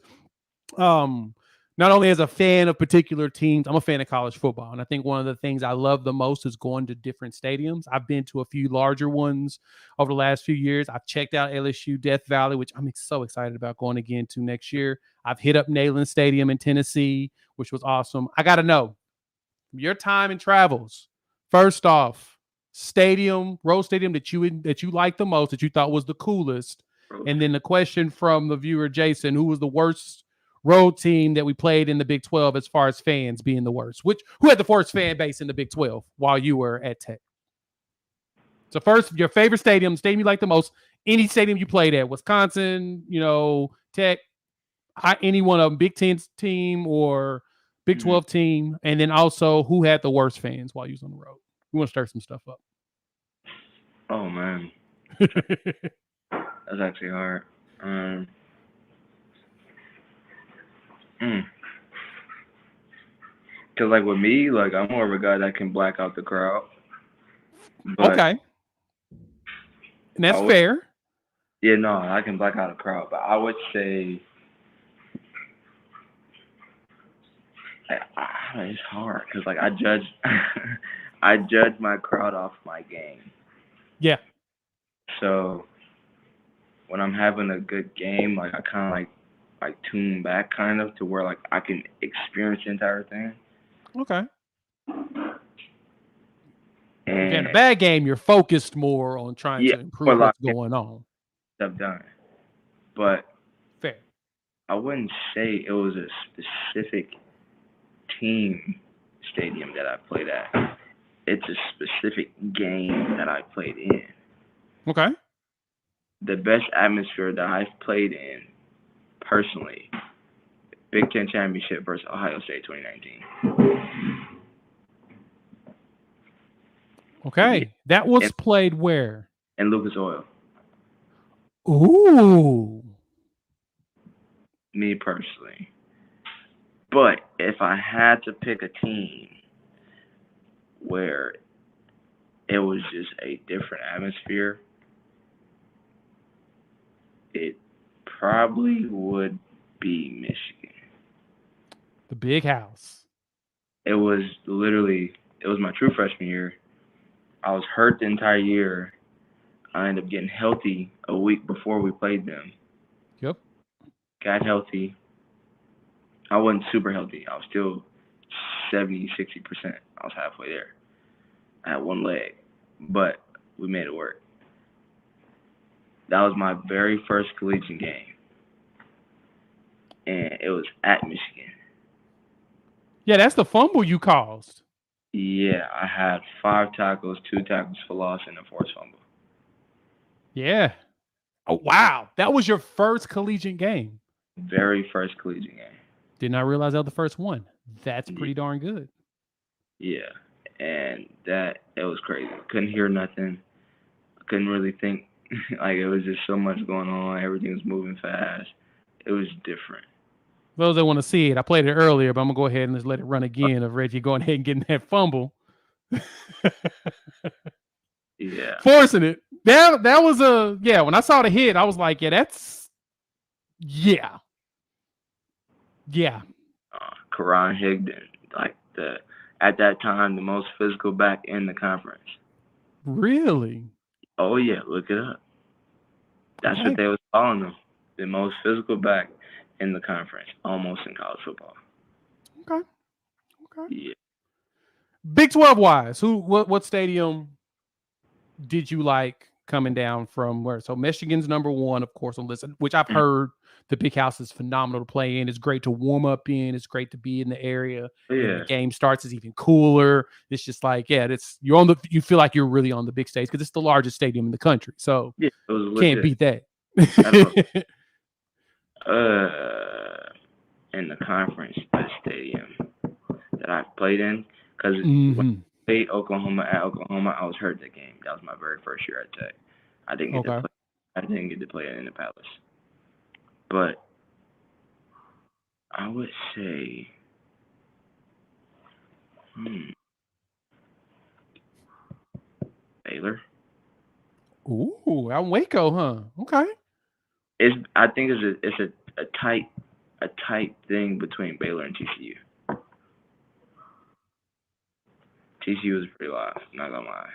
not only as a fan of particular teams, I'm a fan of college football. And I think one of the things I love the most is going to different stadiums. I've been to a few larger ones over the last few years. I've checked out LSU Death Valley, which I'm so excited about going again to next year. I've hit up Neyland Stadium in Tennessee, which was awesome. I got to know your time and travels. First off, road stadium that you liked the most, that you thought was the coolest. And then the question from the viewer, Jason, who was the worst road team that we played in the Big 12 as far as fans being the worst? Who had the worst fan base in the Big 12 while you were at Tech? So first, your favorite stadium you like the most, any stadium you played at, Wisconsin, Tech, any one of them, Big 10 team or Big 12 team, and then also who had the worst fans while you was on the road? We want to stir some stuff up. Oh, man. That's actually hard. Because, like, with me, like, I'm more of a guy that can black out the crowd. Okay. And that's fair. Yeah, no, I can black out a crowd. But I would say it's hard because, like, I judge I judge my crowd off my game. Yeah. So when I'm having a good game, like, I kind of like tune back kind of to where, like, I can experience the entire thing. Okay. And in a bad game, you're focused more on trying to improve what's going on. Stuff done. But fair. I wouldn't say it was a specific team stadium that I played at. It's a specific game that I played in. Okay. The best atmosphere that I've played in, personally, Big Ten Championship versus Ohio State 2019. Okay. That was played where? In Lucas Oil. Ooh. Me personally. But if I had to pick a team, where it was just a different atmosphere, it probably would be Michigan. The big house. It was my true freshman year. I was hurt the entire year. I ended up getting healthy a week before we played them. Yep. Got healthy. I wasn't super healthy. I was still 70, 60%. I was halfway there. I had one leg, but we made it work. That was my very first collegiate game, and it was at Michigan. Yeah, that's the fumble you caused. Yeah, I had 5 tackles, 2 tackles for loss, and a forced fumble. Yeah. Oh, wow. That was your first collegiate game. Very first collegiate game. Did not realize that was the first one. That's pretty darn good. Yeah, and it was crazy. Couldn't hear nothing. I couldn't really think. Like, it was just so much going on. Everything was moving fast. It was different. Those that want to see it, I played it earlier, but I'm gonna go ahead and just let it run again of Reggie going ahead and getting that fumble. Yeah. Forcing it. That was when I saw the hit, I was like, yeah. Karan Higdon, like at that time the most physical back in the conference. Really? Oh yeah, look it up. That's what they was calling him. The most physical back in the conference, almost in college football. Okay. Yeah. Big 12 wise, what stadium did you like coming down from where? So Michigan's number one, of course, on listen, which I've heard the big house is phenomenal to play in. It's great to warm up in. It's great to be in the area. Yeah. And the game starts is even cooler. It's just like, you feel like you're really on the big stage because it's the largest stadium in the country. So yeah, it was can't beat that. In the conference, best stadium that I've played in, because when I played Oklahoma at Oklahoma, I was hurt that game. That was my very first year at Tech. I didn't get to play. I didn't get to play in the Palace. But I would say, Baylor. Ooh, out in Waco, huh? Okay. I think it's a tight thing between Baylor and TCU. TCU is pretty live, not gonna lie.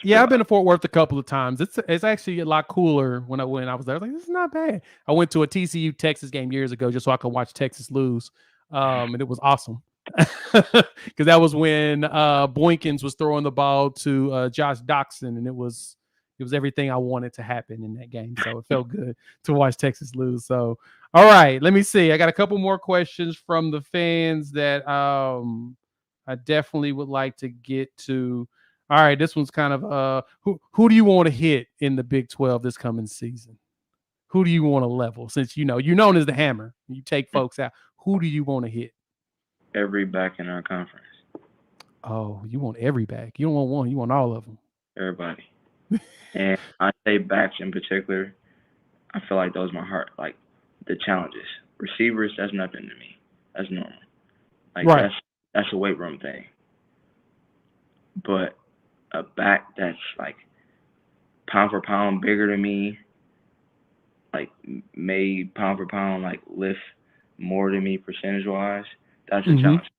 Yeah, I've been to Fort Worth a couple of times. It's actually a lot cooler when I was there. I was like, this is not bad. I went to a TCU Texas game years ago just so I could watch Texas lose. And it was awesome. Because that was when Boykins was throwing the ball to Josh Doxson, and it was everything I wanted to happen in that game. So it felt good to watch Texas lose. So all right, let me see. I got a couple more questions from the fans that I definitely would like to get to. All right, this one's kind of who do you want to hit in the Big 12 this coming season? Who do you want to level? Since you're known as the hammer, you take folks out. Who do you want to hit? Every back in our conference. Oh, you want every back. You don't want one. You want all of them. Everybody. And I say backs in particular. I feel like those are my heart. Like the challenges, receivers. That's nothing to me. That's normal. Like that's a weight room thing. But a back that's like pound for pound bigger than me, like made pound for pound like lift more than me percentage wise, that's a challenge.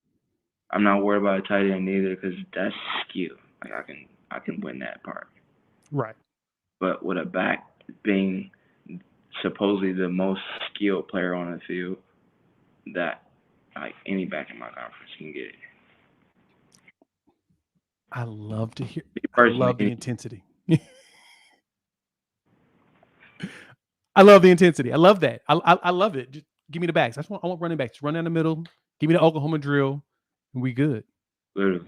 I'm not worried about a tight end either because that's skill. Like I can win that part. Right. But with a back being supposedly the most skilled player on the field, that like any back in my conference can get it. I love to hear. I love the intensity. I love the intensity. I love that. I love it. Just give me the backs. I want running backs. Just run down the middle. Give me the Oklahoma drill, and we good. Literally.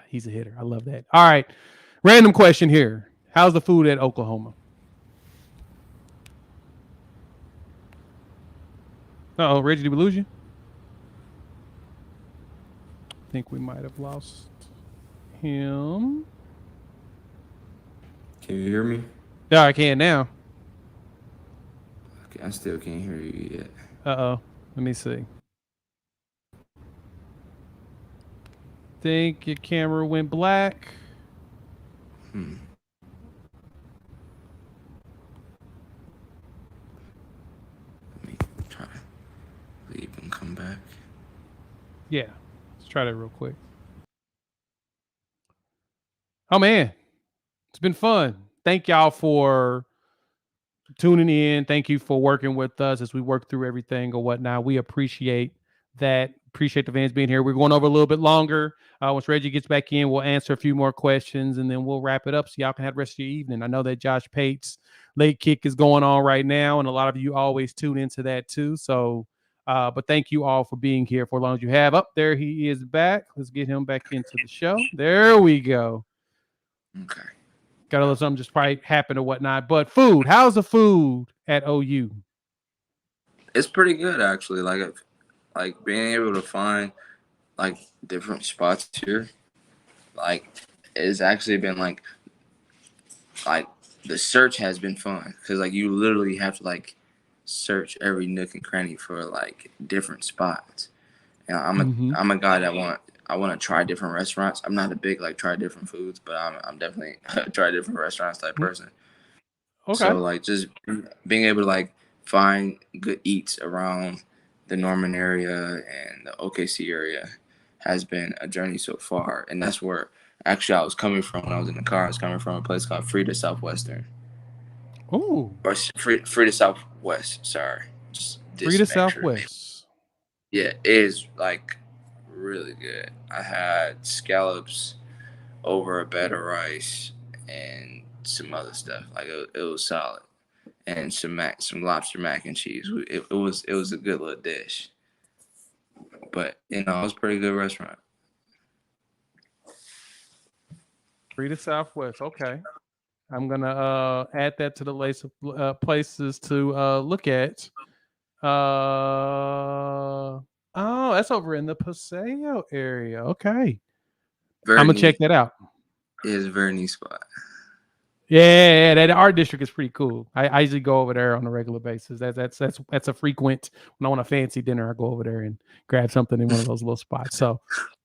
He's a hitter. I love that. All right. Random question here. How's the food at Oklahoma? Uh-oh, Reggie, did we lose you? I think we might have lost him. Can you hear me? Yeah, I can now. Okay, I still can't hear you yet. Uh-oh. Let me see. think your camera went black. Hmm. Let me try to leave and come back. Yeah. Let's try that real quick. Oh man, it's been fun. Thank y'all for tuning in. Thank you for working with us as we work through everything or whatnot. We appreciate that. Appreciate the fans being here. We're going over a little bit longer. Once Reggie gets back in, we'll answer a few more questions and then we'll wrap it up so y'all can have the rest of your evening. I know that Josh Pate's late kick is going on right now, and a lot of you always tune into that too. So, but thank you all for being here for as long as you have. Up there, he is back. Let's get him back into the show. There we go. Okay. Got a little something just probably happened or whatnot. But food, how's the food at OU? It's pretty good actually. Like being able to find like different spots here, like it's actually been like the search has been fun because like you literally have to like search every nook and cranny for like different spots. You know, Mm-hmm. I'm a guy that I want to try different restaurants. I'm not a big like try different foods, but I'm definitely a try different restaurants type person. Okay. So like just being able to like find good eats around the Norman area and the OKC area has been a journey so far, and that's where actually I was coming from when I was in the car. I was coming from a place called Frida Southwestern Oh, or Frida Southwest. Sorry, just Frida make sure. Southwest. Yeah, it is like really good. I had scallops over a bed of rice and some other stuff. Like it was solid. And some lobster mac and cheese. It was a good little dish. But you know, it was a pretty good restaurant. Frida Southwest. Okay. I'm gonna add that to the list of places to look at. Oh, that's over in the Paseo area. Okay. I'm Very gonna check neat. that out. It is a very neat spot. Yeah, that art district is pretty cool. I usually go over there on a regular basis. That's a frequent. When I want a fancy dinner, I go over there and grab something in one of those little spots. So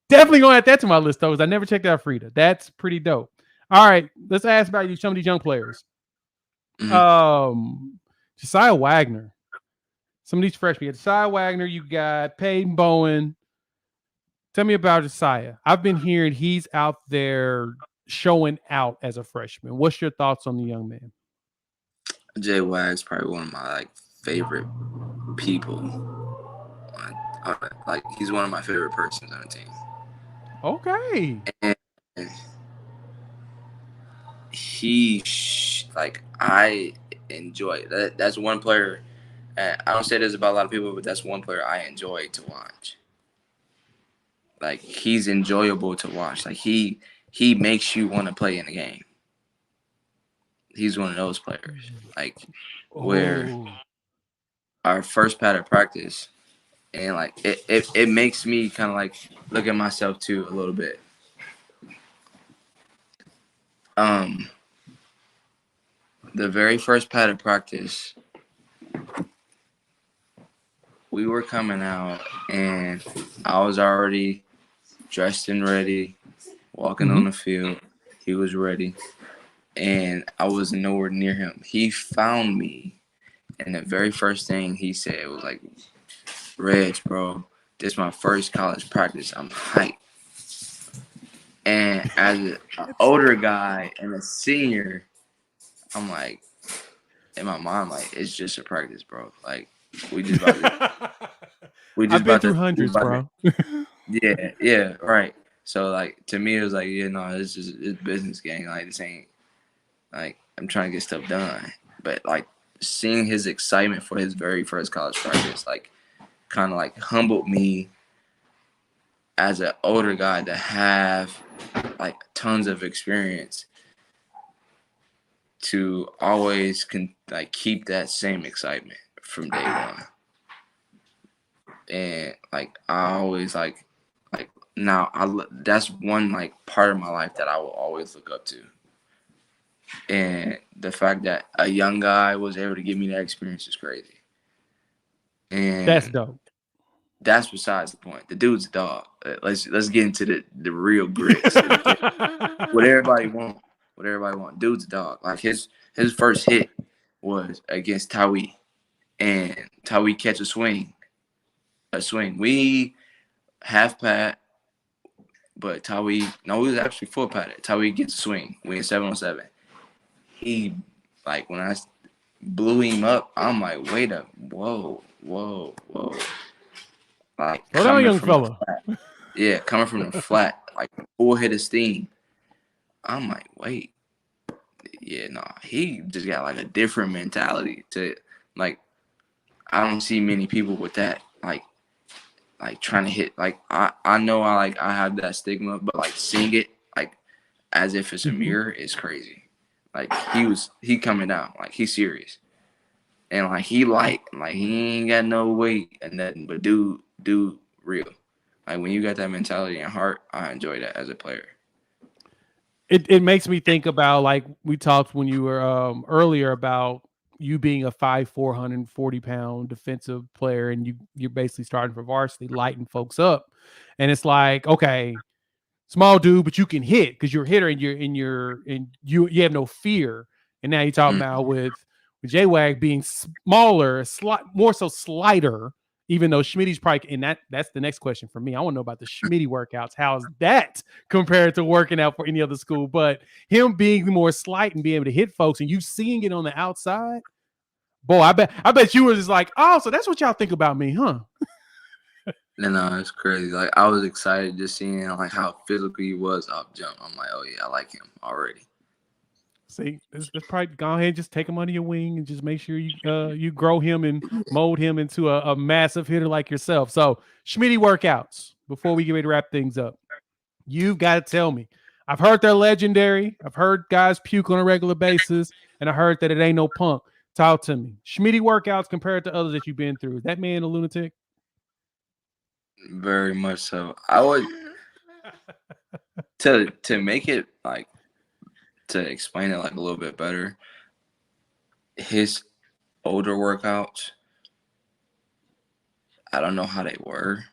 definitely gonna add that to my list though, because I never checked out Frida. That's pretty dope. All right, let's ask about some of these young players. Hmm. Josiah Wagner. Some of these freshmen. You got Josiah Wagner. You got Peyton Bowen. Tell me about Josiah. I've been hearing he's out there showing out as a freshman. What's your thoughts on the young man? Jay Wag's probably one of my like favorite people. Like he's one of my favorite persons on the team. Okay. And like I enjoy that. That's one player. I don't say this about a lot of people, but that's one player I enjoy to watch. Like he's enjoyable to watch. Like he makes you want to play in the game. He's one of those players. Like where our first pad of practice and like it makes me kind of like look at myself too a little bit. The very first pad of practice, we were coming out and I was already dressed and ready, walking on the field. He was ready. And I was nowhere near him. He found me, and the very first thing he said was like, "Reg, bro, this is my first college practice. I'm hyped." And as an older guy and a senior, I'm like, in my mind, like, it's just a practice, bro. Like, we just about to, I've been through hundreds, bro. yeah, right. So like to me, it was like, yeah, no, it's business, gang. Like this ain't like I'm trying to get stuff done. But like seeing his excitement for his very first college practice, like kind of like humbled me as an older guy to have like tons of experience to always like keep that same excitement from day one. And like I always like now that's one like part of my life that I will always look up to. And the fact that a young guy was able to give me that experience is crazy. That's And dope. that's besides the point. The dude's a dog. Let's get into the real grits. What everybody want. What everybody want. Dude's a dog. Like his first hit was against Tawi, and Tawi catch a swing. We half pat, but Tawi no, we was actually full patted. Tawi gets a swing. We in 7-on-7. He like when I blew him up, I'm like, wait up, whoa. Like Slow down, young fella. Coming from the flat, like full hit of steam. I'm like, wait. Yeah, no, he just got like a different mentality to like I don't see many people with that. Like trying to hit like I know I have that stigma, but like seeing it like as if it's a mirror is crazy. Like he coming down, like he's serious. And like he ain't got no weight and nothing, but dude real. Like when you got that mentality and heart, I enjoy that as a player. It makes me think about like we talked when you were earlier about you being a 5'4", 140-pound defensive player, and you're basically starting for varsity, lighting folks up, and it's like, okay, small dude, but you can hit because you're a hitter and you have no fear. And now you're talking about with J-Wag being smaller, more so slider, even though Schmitty's probably, and that's the next question for me. I want to know about the Schmitty workouts. How's that compared to working out for any other school? But him being more slight and being able to hit folks and you seeing it on the outside, boy, I bet you were just like, oh, so that's what y'all think about me, huh? No, it's crazy. Like I was excited just seeing like how physical he was off jump. I'm like, oh yeah, I like him already. See, let's probably go ahead and just take him under your wing and just make sure you grow him and mold him into a massive hitter like yourself. So, Schmitty workouts, before we get ready to wrap things up, you've got to tell me. I've heard they're legendary. I've heard guys puke on a regular basis, and I heard that it ain't no punk. Talk to me. Schmitty workouts compared to others that you've been through. Is that man a lunatic? Very much so. I would to make it like to explain it like a little bit better. His older workouts, I don't know how they were,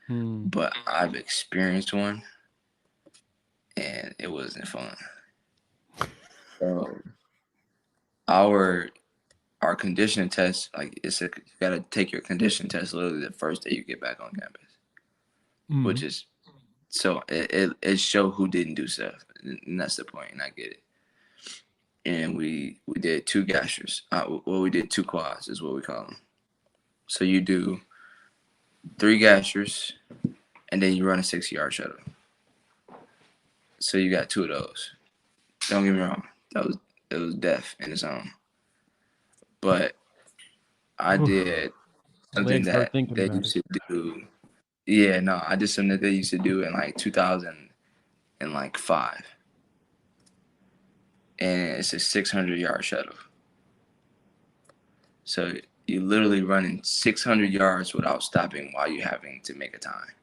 but I've experienced one, and it wasn't fun. So our conditioning test, like you gotta take your conditioning test literally the first day you get back on campus, which is so it show who didn't do stuff, and that's the point, and I get it. And we did 2 gashers. We did 2 quads is what we call them. So you do 3 gashers, and then you run a 60-yard shuttle. So you got 2 of those. Don't get me wrong, it was death in its own. But I did something that they used to do. Yeah, no, I did something that they used to do in like 2005. And it's a 600-yard shuttle. So you're literally running 600 yards without stopping while you're having to make a time.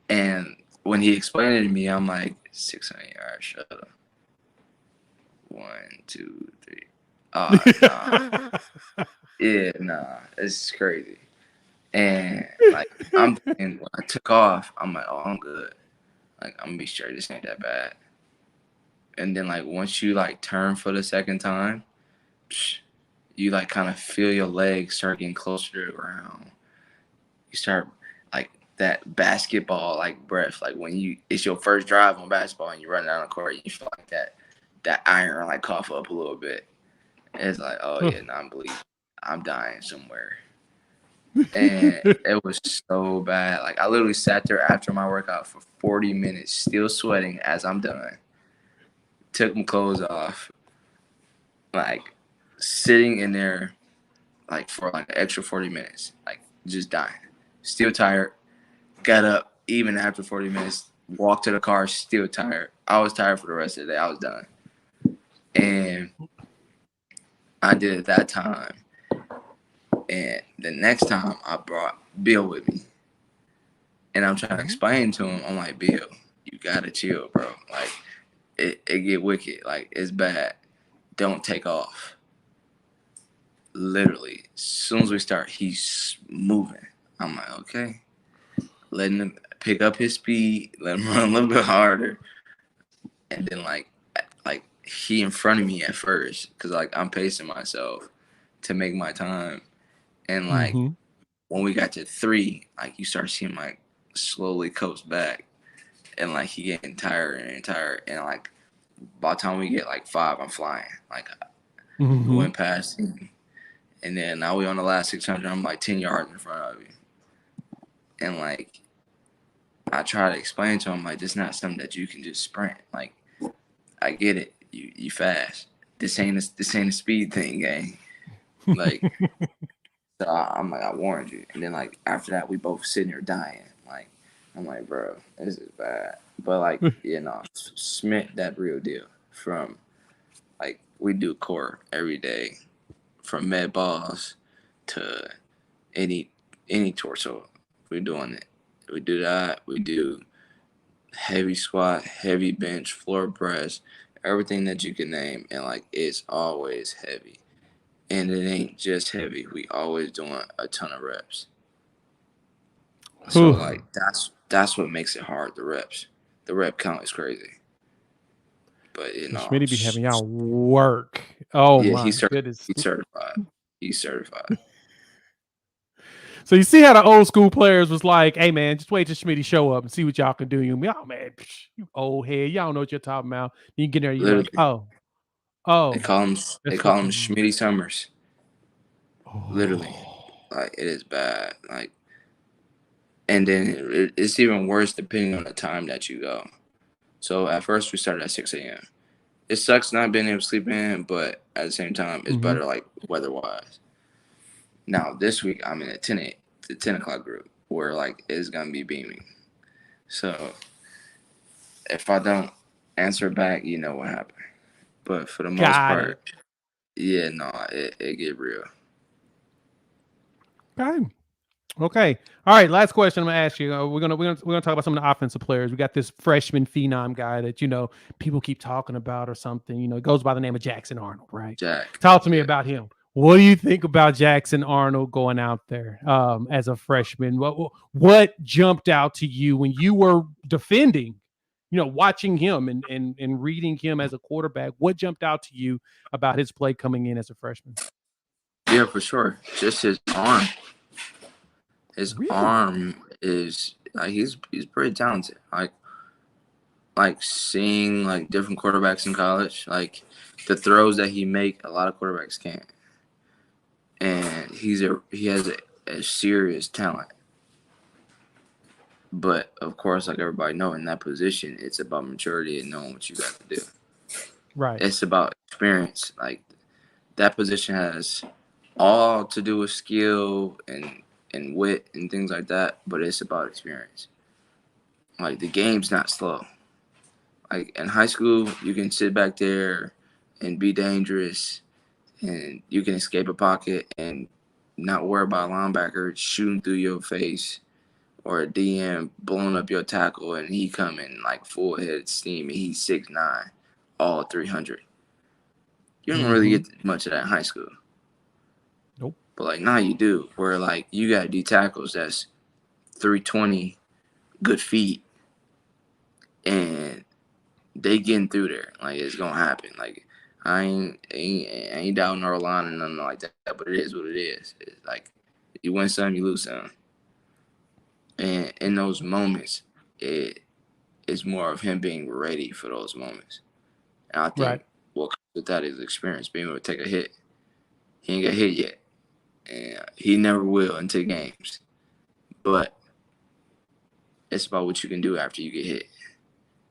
And when he explained it to me, I'm like, 600-yard shuttle. 1, 2, 3. Oh, nah. Yeah, nah, it's crazy. And like when I took off, I'm like, oh, I'm good. Like I'm gonna be straight. This ain't that bad. And then like once you like turn for the second time, you like kind of feel your legs start getting closer to the ground. You start like that basketball like breath, like when it's your first drive on basketball and you run down the court, you feel like that iron like cough up a little bit. And it's like, oh yeah, no, I'm bleeding. I'm dying somewhere. And it was so bad. Like I literally sat there after my workout for 40 minutes, still sweating as I'm done. Took my clothes off, like sitting in there, like for like an extra 40 minutes, like just dying, still tired. Got up even after 40 minutes, walked to the car, still tired. I was tired for the rest of the day. I was done, and I did it that time. And the next time I brought Bill with me. And I'm trying to explain to him, I'm like, Bill, you gotta chill, bro. Like, it get wicked. Like, it's bad. Don't take off. literally, as soon as we start, he's moving. I'm like, okay, letting him pick up his speed, let him run a little bit harder, and then like he in front of me at first, because like I'm pacing myself to make my time, and like Mm-hmm. when we got to 3, like you start seeing like slowly coast back, and like he getting tired and tired, and like by the time we get like 5, I'm flying. Like we Mm-hmm. went past him, and then now we on the last 600. I'm like 10 yards in front of you, and like I try to explain to him like this is not something that you can just sprint. Like I get it, you fast. This ain't a speed thing, gang. Like so I'm like I warned you, and then like after that we both sitting here dying. Like I'm like bro, this is bad. But like Smith that real deal from like we do core every day from med balls to any torso. We're doing it. We do that. We do heavy squat, heavy bench, floor press, everything that you can name, and like it's always heavy. And it ain't just heavy. We always doing a ton of reps. So Whew. like that's what makes it hard. The reps, the rep count is crazy. But So Schmitty be having y'all work. Oh yeah, my goodness. he's certified. He's certified. So you see how the old school players was like, "Hey man, just wait till Schmitty show up and see what y'all can do." You be, oh man, you old head, y'all don't know what you're talking about. You get there, you're like, Literally, oh, they that's call what him you mean. Schmitty Summers. Literally, Oh. like it is bad. Like, and then it's even worse depending on the time that you go. So at first we started at 6 a.m. It sucks not being able to sleep in, but at the same time, it's Mm-hmm. better like weather-wise. Now this week I'm in a 10 o'clock group where like it's gonna be beaming. So if I don't answer back, you know what happened. But for the most Got it. part, yeah, no, it get real. Okay. Okay. All right. Last question I'm gonna ask you. We're gonna talk about some of the offensive players. We got this freshman phenom guy that people keep talking about or something. It goes by the name of Jackson Arnold, right? Jack, Talk to me yeah, about him. What do you think about Jackson Arnold going out there as a freshman? What jumped out to you when you were defending? Watching him and reading him as a quarterback. What jumped out to you about his play coming in as a freshman? yeah, for sure. Just his arm. His Really? arm is like he's pretty talented. Like seeing like different quarterbacks in college, like the throws that he make, a lot of quarterbacks can't. And he has a serious talent. But of course, like everybody know, in that position, it's about maturity and knowing what you got to do. Right. It's about experience. Like that position has all to do with skill and wit and things like that, but it's about experience. Like the game's not slow. Like in high school, you can sit back there and be dangerous, and you can escape a pocket and not worry about a linebacker shooting through your face or a DM blowing up your tackle and he coming like full head steam and he's 6'9", all 300. You don't really Mm-hmm. get much of that in high school. Nope. But like now you do, where like you got D tackles that's 320, good feet, and they getting through there. Like it's gonna happen. Like I ain't doubting our line and nothing like that. But it is what it is. It's like you win some, you lose some. And in those moments, it's more of him being ready for those moments. And I Right. think what comes with that is experience, being able to take a hit. He ain't got hit yet, and he never will until games. But it's about what you can do after you get hit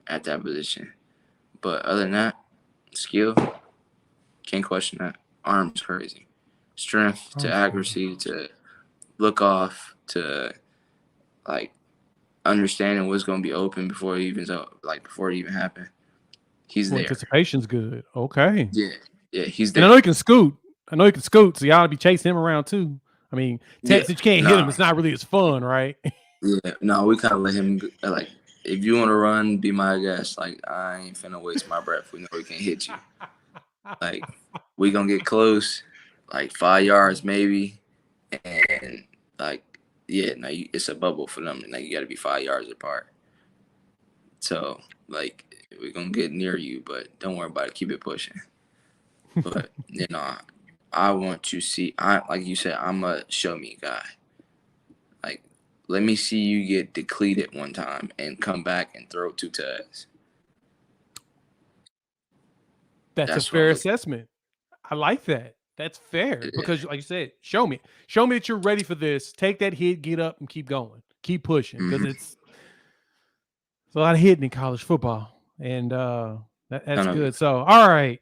at that position. But other than that, skill, can't question that. Arms crazy. Strength to Arms crazy. accuracy to look off to like understanding what's gonna be open before it even happened. He's Well, there. anticipation's good. Okay. Yeah. Yeah, he's And I know there. he can scoot. So y'all be chasing him around too. I mean, Yeah. Texas, you can't hit him. Nah. It's not really as fun, right? Yeah. No, we kinda let him like if you wanna run, be my guest. Like I ain't finna waste my breath. We know we can't hit you. Like we gonna get close. like 5 yards maybe, and like it's a bubble for them. Like you got to be 5 yards apart. So like we're gonna get near you, but don't worry about it. Keep it pushing. But I want to see. Like you said, I'm a show me guy. Like let me see you get depleted one time and come back and throw 2 tugs. That's a fair assessment. I like that. That's fair because, like you said, show me that you're ready for this. Take that hit, get up, and keep going. Keep pushing because it's a lot of hitting in college football, and that's good. So, all right,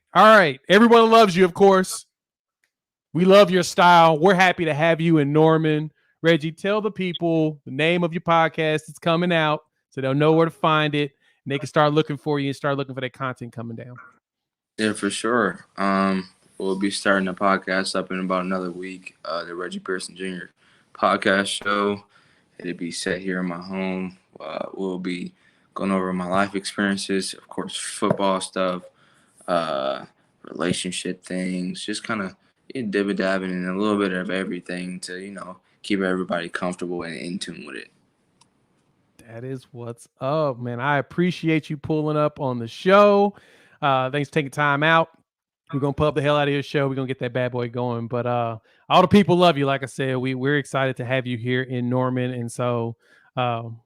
everyone loves you, of course. We love your style. We're happy to have you in Norman. Reggie, tell the people the name of your podcast. It's coming out, so they'll know where to find it, and they can start looking for you and start looking for that content coming down. Yeah, for sure. We'll be starting the podcast up in about another week. The Reggie Pearson Jr. podcast show. It'll be set here in my home. We'll be going over my life experiences, of course, football stuff, relationship things, just kind of dibba-dabbing in a little bit of everything to, keep everybody comfortable and in tune with it. That is what's up, man. I appreciate you pulling up on the show. Thanks for taking time out. We're going to put up the hell out of your show. We're going to get that bad boy going. But all the people love you. Like I said, we're excited to have you here in Norman. And so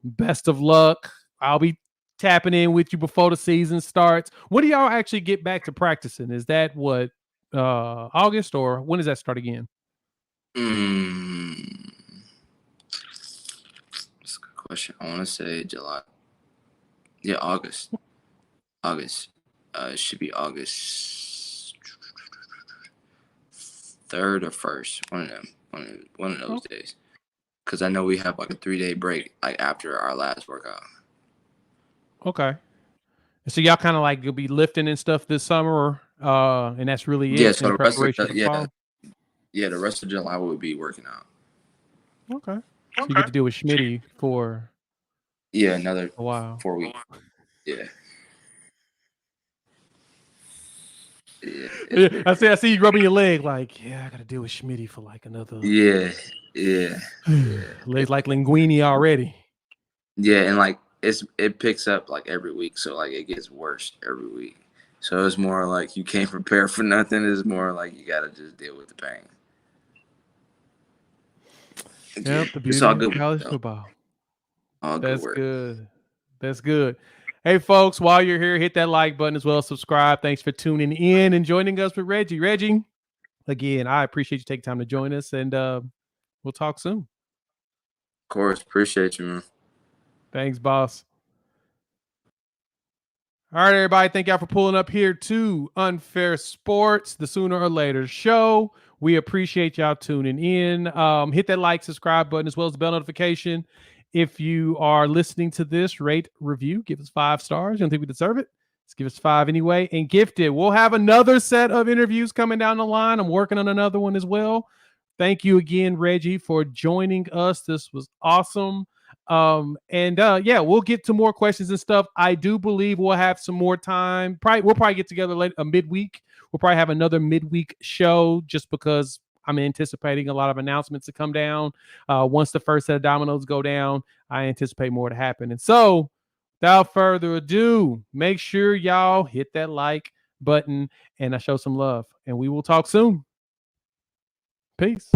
best of luck. I'll be tapping in with you before the season starts. When do y'all actually get back to practicing? Is that what, August, or when does that start again? That's a good question. I want to say July. Yeah, August. It should be August 3rd or 1st. One of those days. Because I know we have like a 3-day break like after our last workout. Okay. So y'all kind of like you'll be lifting and stuff this summer, and that's really it. Yeah, so in the rest preparation of the rest of July we'll be working out. Okay. So you get to deal with Schmitty for another a while. 4 weeks. Yeah. Yeah. I see you rubbing your leg like, I gotta deal with Schmitty for like another. Yeah. Legs like linguine already. Yeah, and like it picks up like every week, so like it gets worse every week. So it's more like you can't prepare for nothing. It's more like you gotta just deal with the pain. Yep, the beauty of college football. That's good. That's good. Hey, folks, while you're here, hit that like button as well as subscribe. Thanks for tuning in and joining us with Reggie. Reggie, again, I appreciate you taking time to join us, and we'll talk soon. Of course. Appreciate you, man. Thanks, boss. All right, everybody. Thank y'all for pulling up here to Unfair Sports, the Sooner or Later show. We appreciate y'all tuning in. Hit that like, subscribe button, as well as the bell notification. If you are listening to this, rate, review, give us 5 stars. You don't think we deserve it? Let's give us 5 anyway. And gift it. We'll have another set of interviews coming down the line. I'm working on another one as well. Thank you again, Reggie, for joining us. This was awesome. We'll get to more questions and stuff. I do believe we'll have some more time. We'll probably get together midweek. We'll probably have another midweek show just because I'm anticipating a lot of announcements to come down. Once the first set of dominoes go down, I anticipate more to happen. And so, without further ado, make sure y'all hit that like button and show some love. And we will talk soon. Peace.